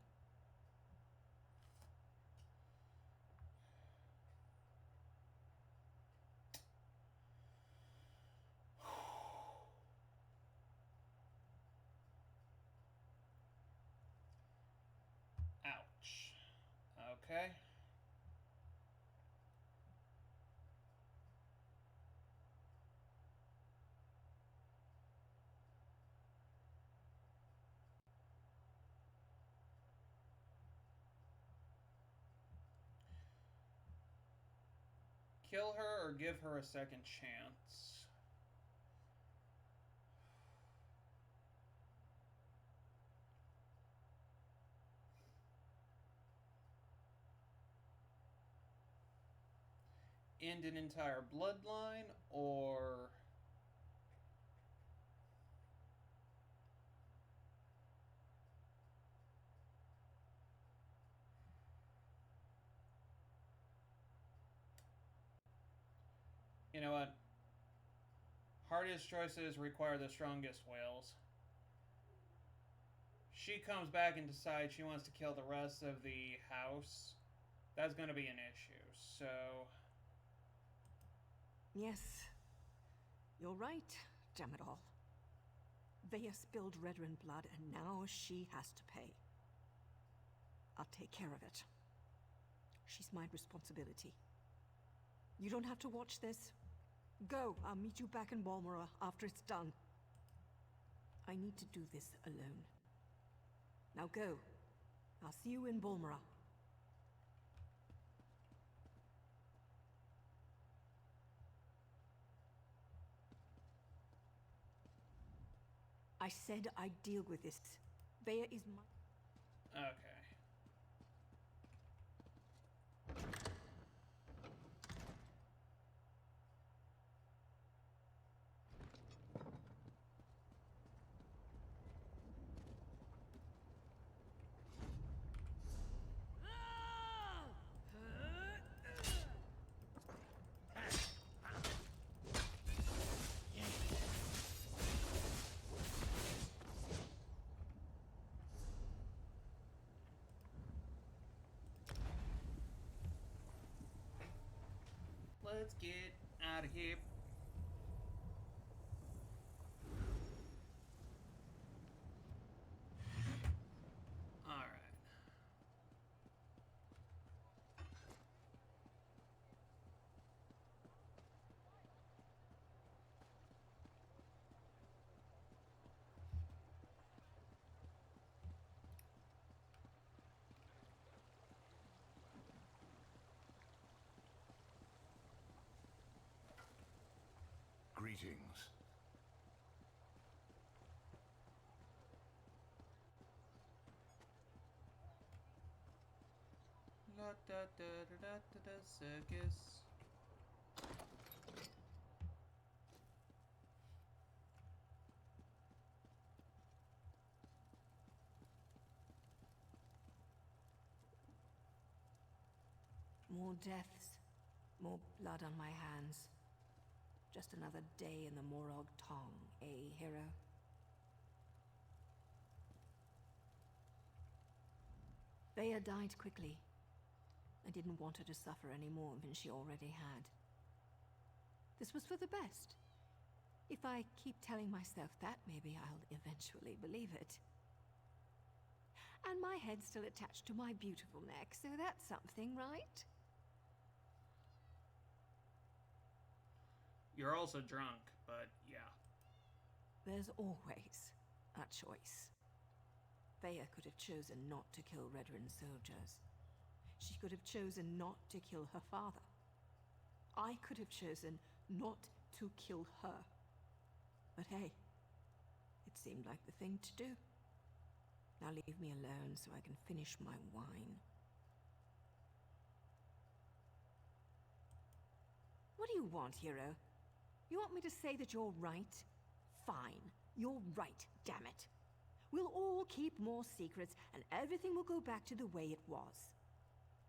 Speaker 1: Ouch. Okay. Kill her or give her a second chance. End an entire bloodline, or you know what? Hardest choices require the strongest wills. She comes back and decides she wants to kill the rest of the house. That's going to be an issue. So
Speaker 4: Yes, you're right, damn it all. Vea spilled Redoran blood, and now she has to pay. I'll take care of it. She's my responsibility. You don't have to watch this. Go, I'll meet you back in Balmora after it's done. I need to do this alone. Now go. I'll see you in Balmora. I said I'd deal with this. Vea is my...
Speaker 1: okay. Let's get out of here. All right.
Speaker 3: Greetings.
Speaker 1: La da da da da da da circus.
Speaker 4: More deaths, more blood on my hands. Just another day in the Morag Tong, eh, hero? Vea died quickly. I didn't want her to suffer any more than she already had. This was for the best. If I keep telling myself that, maybe I'll eventually believe it. And my head's still attached to my beautiful neck, so that's something, right?
Speaker 1: You're also drunk, but yeah.
Speaker 4: There's always a choice. Thea could have chosen not to kill Redoran soldiers. She could have chosen not to kill her father. I could have chosen not to kill her. But hey, it seemed like the thing to do. Now leave me alone so I can finish my wine. What do you want, hero? You want me to say that you're right? Fine. You're right, damn it. We'll all keep more secrets, and everything will go back to the way it was.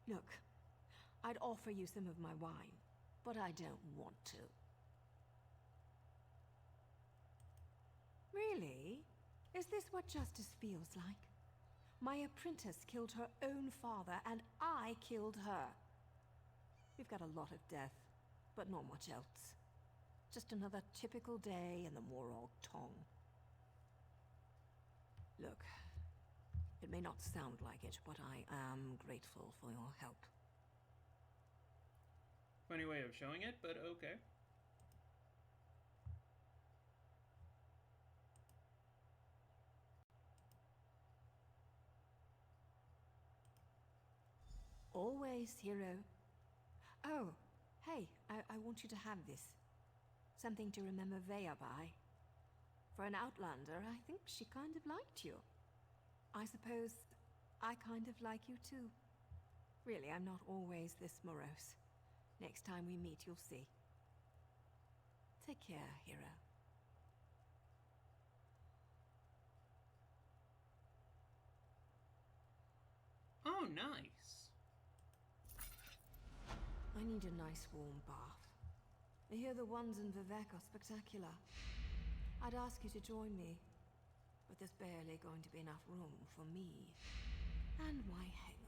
Speaker 4: Look, I'd offer you some of my wine, but I don't want to. Really? Is this what justice feels like? My apprentice killed her own father, and I killed her. We've got a lot of death, but not much else. Just another typical day in the Morog Tong. Look, it may not sound like it, but I am grateful for your help.
Speaker 1: Funny way of showing it, but okay.
Speaker 4: Always, hero. Oh, hey, I want you to have this. Something to remember Vea by. For an outlander, I think she kind of liked you. I suppose I kind of like you too. Really, I'm not always this morose. Next time we meet, you'll see. Take care, hero.
Speaker 1: Oh, nice.
Speaker 4: I need a nice warm bath. I hear the ones in Vivek are spectacular. I'd ask you to join me, but there's barely going to be enough room for me and my hangover.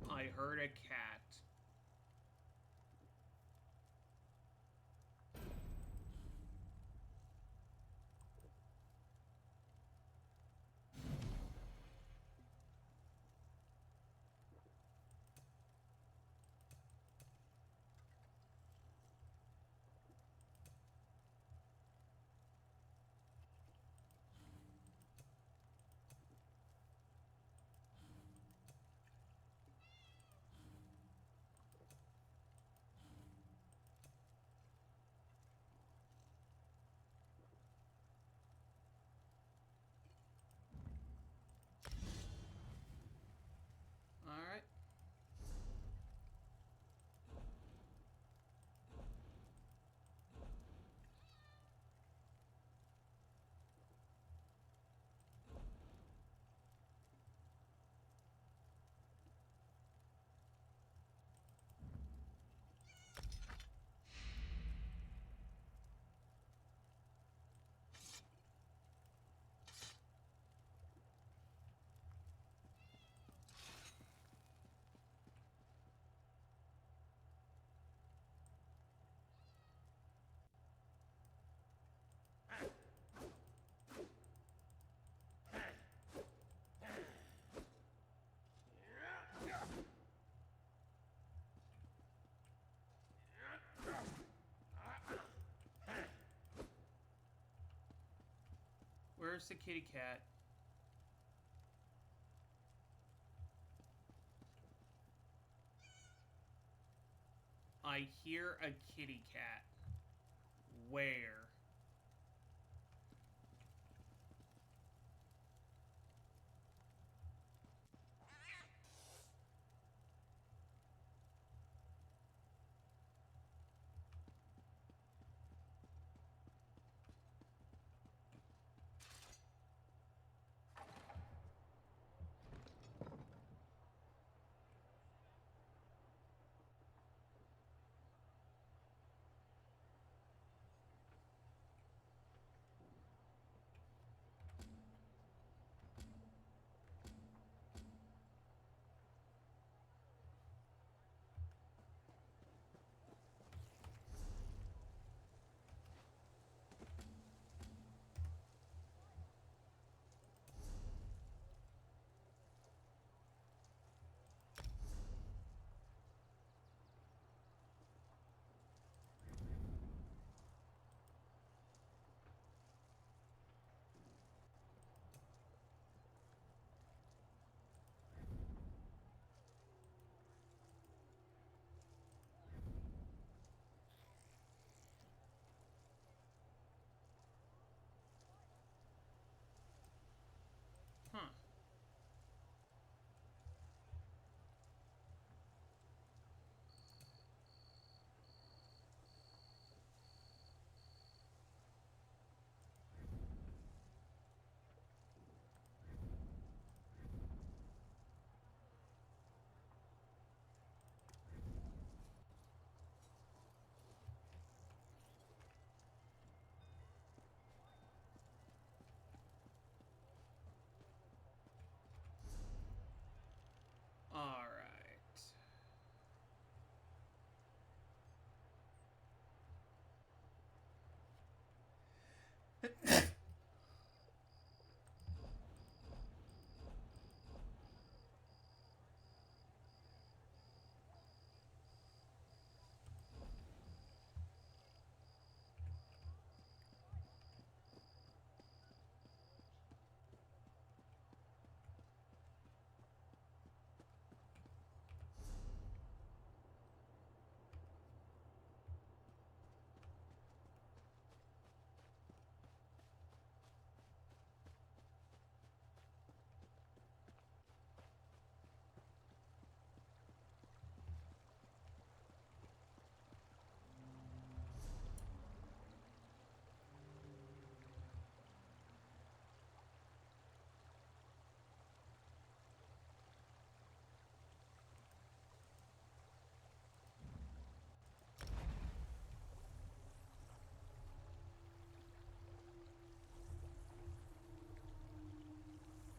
Speaker 1: I heard a cat. Alright. Where's the kitty cat? I hear a kitty cat. Where?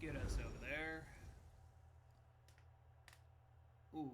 Speaker 1: Get us over there. Oof.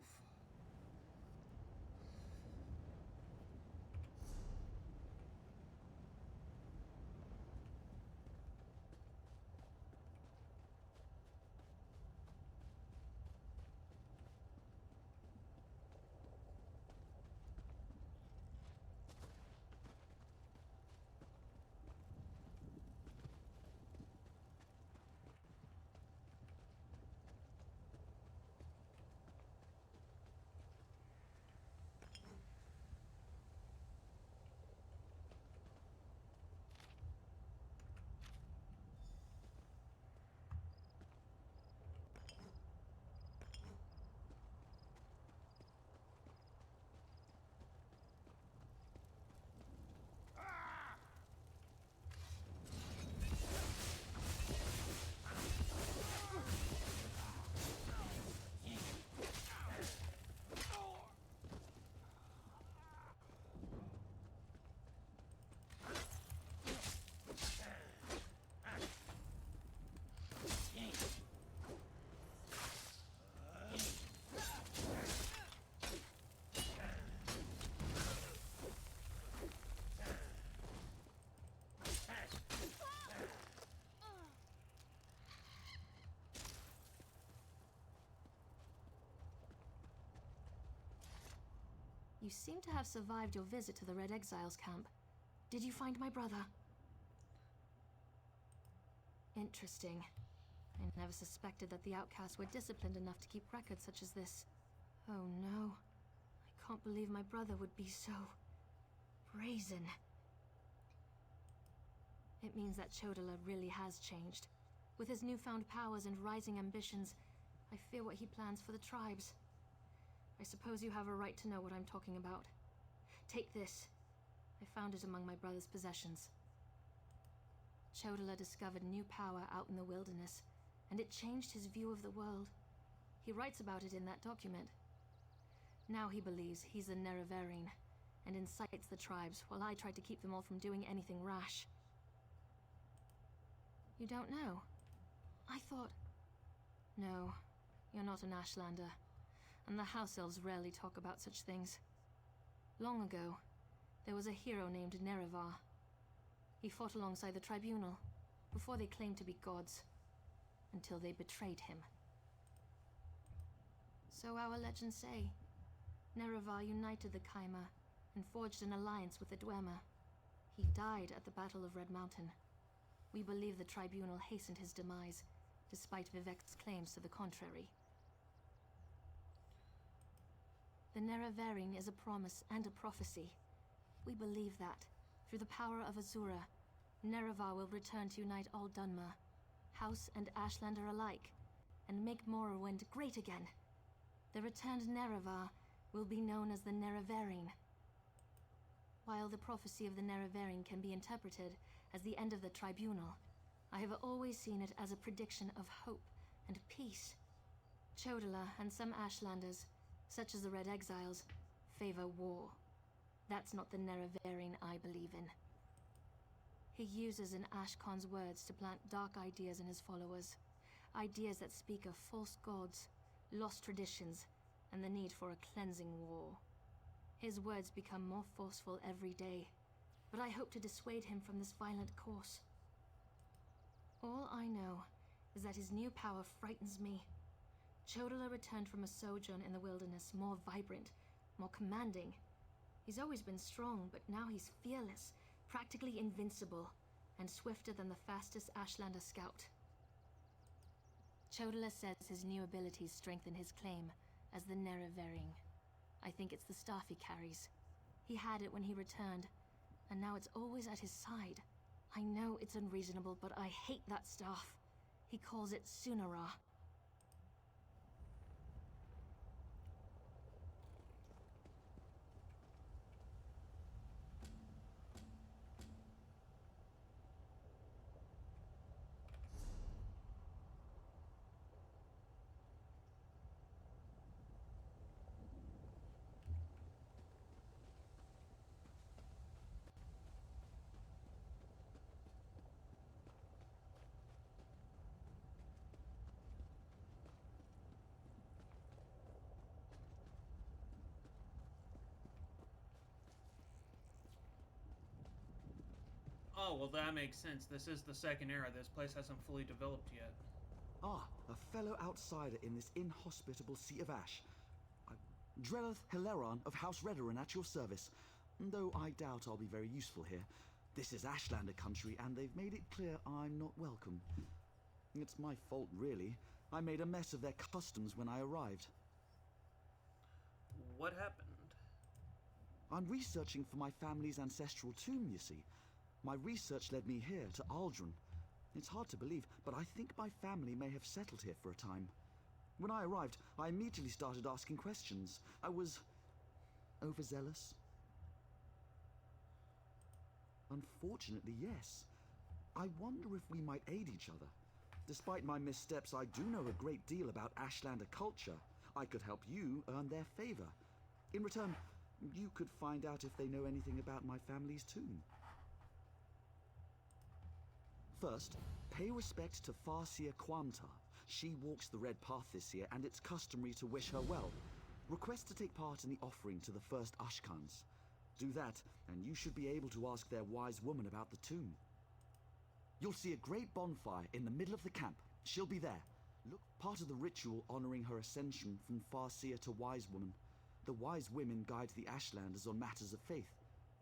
Speaker 8: You seem to have survived your visit to the Red Exiles camp. Did you find my brother? Interesting. I never suspected that the outcasts were disciplined enough to keep records such as this. Oh no. I can't believe my brother would be so... brazen. It means that Chodala really has changed. With his newfound powers and rising ambitions, I fear what he plans for the tribes. I suppose you have a right to know what I'm talking about. Take this. I found it among my brother's possessions. Chodala discovered new power out in the wilderness, and it changed his view of the world. He writes about it in that document. Now he believes he's a Nerevarine, and incites the tribes while I try to keep them all from doing anything rash. You don't know? I thought... No, you're not an Ashlander, and the House Elves rarely talk about such things. Long ago, there was a hero named Nerevar. He fought alongside the Tribunal, before they claimed to be gods, until they betrayed him. So our legends say, Nerevar united the Kaima and forged an alliance with the Dwemer. He died at the Battle of Red Mountain. We believe the Tribunal hastened his demise, despite Vivek's claims to the contrary. The Nerevarine is a promise and a prophecy. We believe that, through the power of Azura, Nerevar will return to unite all Dunmer, House and Ashlander alike, and make Morrowind great again. The returned Nerevar will be known as the Nerevarine. While the prophecy of the Nerevarine can be interpreted as the end of the Tribunal, I have always seen it as a prediction of hope and peace. Chodala and some Ashlanders, such as the Red Exiles, favor war. That's not the Nerevarine I believe in. He uses an Ashkon's words to plant dark ideas in his followers. Ideas that speak of false gods, lost traditions, and the need for a cleansing war. His words become more forceful every day,
Speaker 16: but I hope to dissuade him from this violent course. All I know is that his new power frightens me. Chodala returned from a sojourn in the wilderness more vibrant, more commanding. He's always been strong, but now he's fearless, practically invincible, and swifter than the fastest Ashlander scout. Chodala says his new abilities strengthen his claim as the Nerevaring. I think it's the staff he carries. He had it when he returned, and now it's always at his side. I know it's unreasonable, but I hate that staff. He calls it Sunara.
Speaker 1: Oh, well that makes sense. This is the second era. This place hasn't fully developed yet.
Speaker 6: Ah, a fellow outsider in this inhospitable Sea of Ash. Drelleth Hilaron of House Redoran at your service. Though I doubt I'll be very useful here. This is Ashlander country, and they've made it clear I'm not welcome. It's my fault, really. I made a mess of their customs when I arrived.
Speaker 1: What happened?
Speaker 6: I'm researching for my family's ancestral tomb, you see. My research led me here, to Aldrin. It's hard to believe, but I think my family may have settled here for a time. When I arrived, I immediately started asking questions. I was overzealous. Unfortunately, yes. I wonder if we might aid each other. Despite my missteps, I do know a great deal about Ashlander culture. I could help you earn their favor. In return, you could find out if they know anything about my family's tomb. First, pay respect to Farseer Quanta. She walks the Red Path this year, and it's customary to wish her well. Request to take part in the offering to the first Ashkans. Do that, and you should be able to ask their wise woman about the tomb. You'll see a great bonfire in the middle of the camp. She'll be there. Look, part of the ritual honoring her ascension from Farseer to Wise Woman. The Wise Women guide the Ashlanders on matters of faith.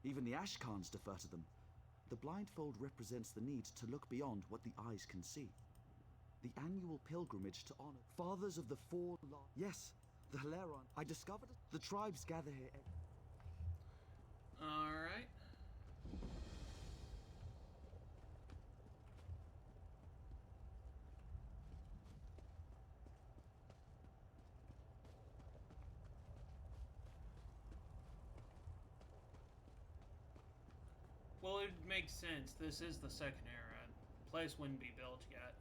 Speaker 6: Even the Ashkans defer to them. The blindfold represents the need to look beyond what the eyes can see. The annual pilgrimage to honor fathers of the four... Yes, the Hilaron. I discovered the tribes gather here...
Speaker 1: Alright. Well, it makes sense. This is the second era. The place wouldn't be built yet.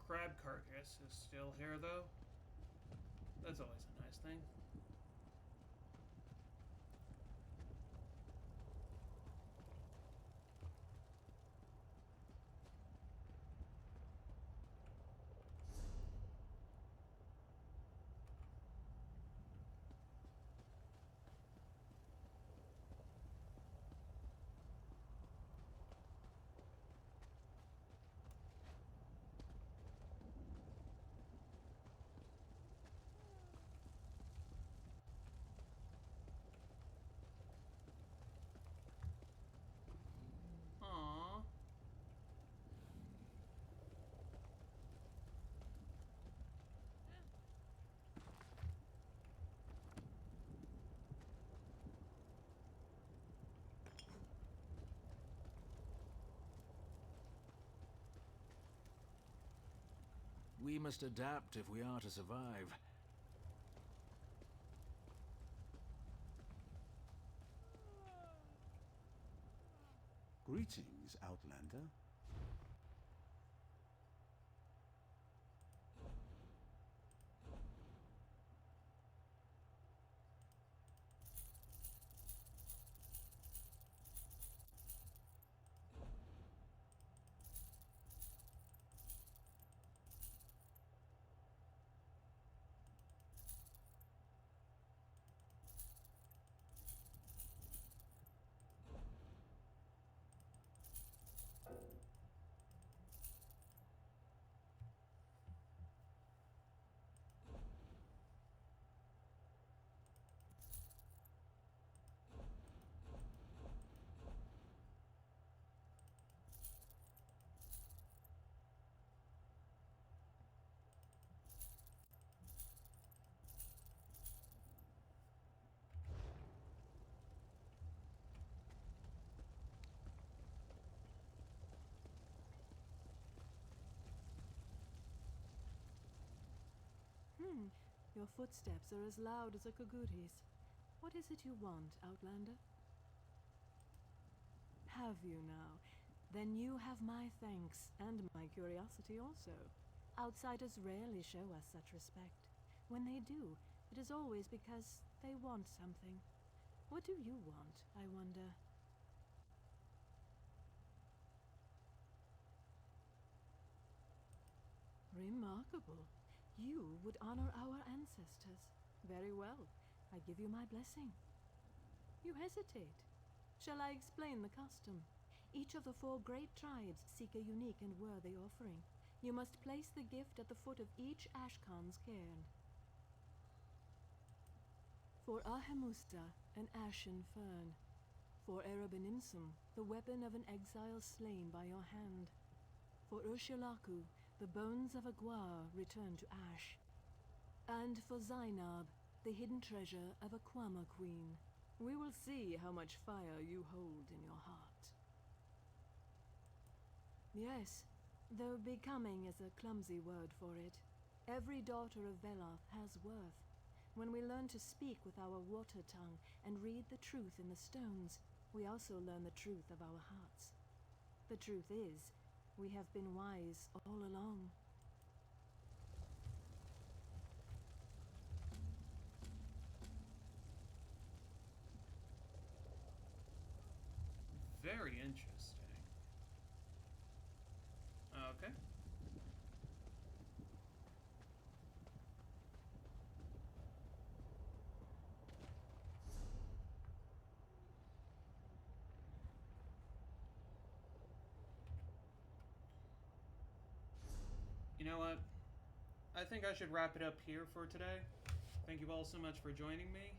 Speaker 1: Crab carcass is still here, though. That's always a nice thing. Aww.
Speaker 10: We must adapt if we are to survive.
Speaker 13: Greetings, Outlander.
Speaker 9: Your footsteps are as loud as a Kaguri's. What is it you want, Outlander? Have you now? Then you have my thanks, and my curiosity also. Outsiders rarely show us such respect. When they do, it is always because they want something. What do you want, I wonder? Remarkable. You would honor our ancestors. Very well. I give you my blessing. You hesitate. Shall I explain the custom? Each of the 4 great tribes seek a unique and worthy offering. You must place the gift at the foot of each Ashkan's cairn. For Ahemusta, an ashen fern. For Erebenimsum, the weapon of an exile slain by your hand. For Urshilaku, the bones of a Gwar returned to ash. And for Zainab, the hidden treasure of a Kwama queen. We will see how much fire you hold in your heart. Yes, though becoming is a clumsy word for it. Every daughter of Veloth has worth. When we learn to speak with our water tongue and read the truth in the stones, we also learn the truth of our hearts. The truth is, we have been wise all along.
Speaker 1: Very interesting. Okay. You know what? I think I should wrap it up here for today. Thank you all so much for joining me.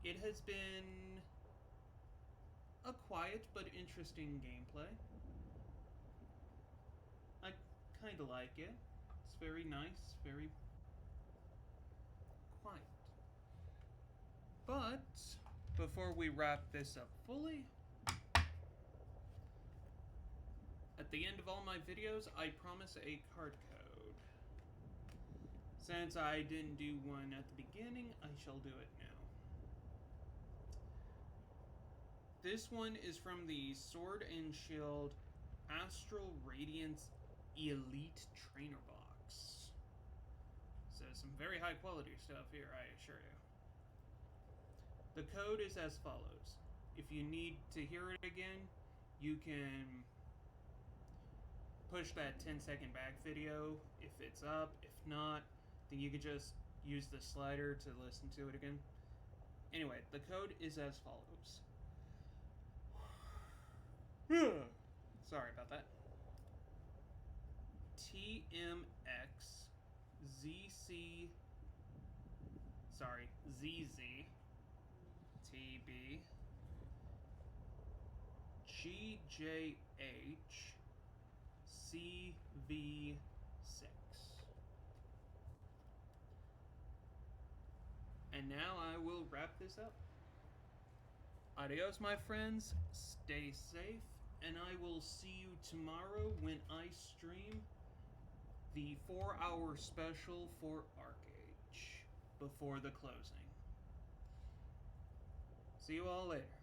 Speaker 1: It has been a quiet but interesting gameplay. I kind of like it. It's very nice, very quiet. But before we wrap this up fully, at the end of all my videos, I promise a card code. Since I didn't do one at the beginning, I shall do it now. This one is from the Sword and Shield Astral Radiance Elite Trainer Box. So some very high quality stuff here, I assure you. The code is as follows. If you need to hear it again, you can push that 10-second back video if it's up. If not, then you could just use the slider to listen to it again. Anyway, the code is as follows. Sorry about that. TMXZC. Sorry, ZZ. TB. GJH. CV6. And now I will wrap this up. Adios, my friends. Stay safe. And I will see you tomorrow when I stream the 4-hour special for Arcage before the closing. See you all later.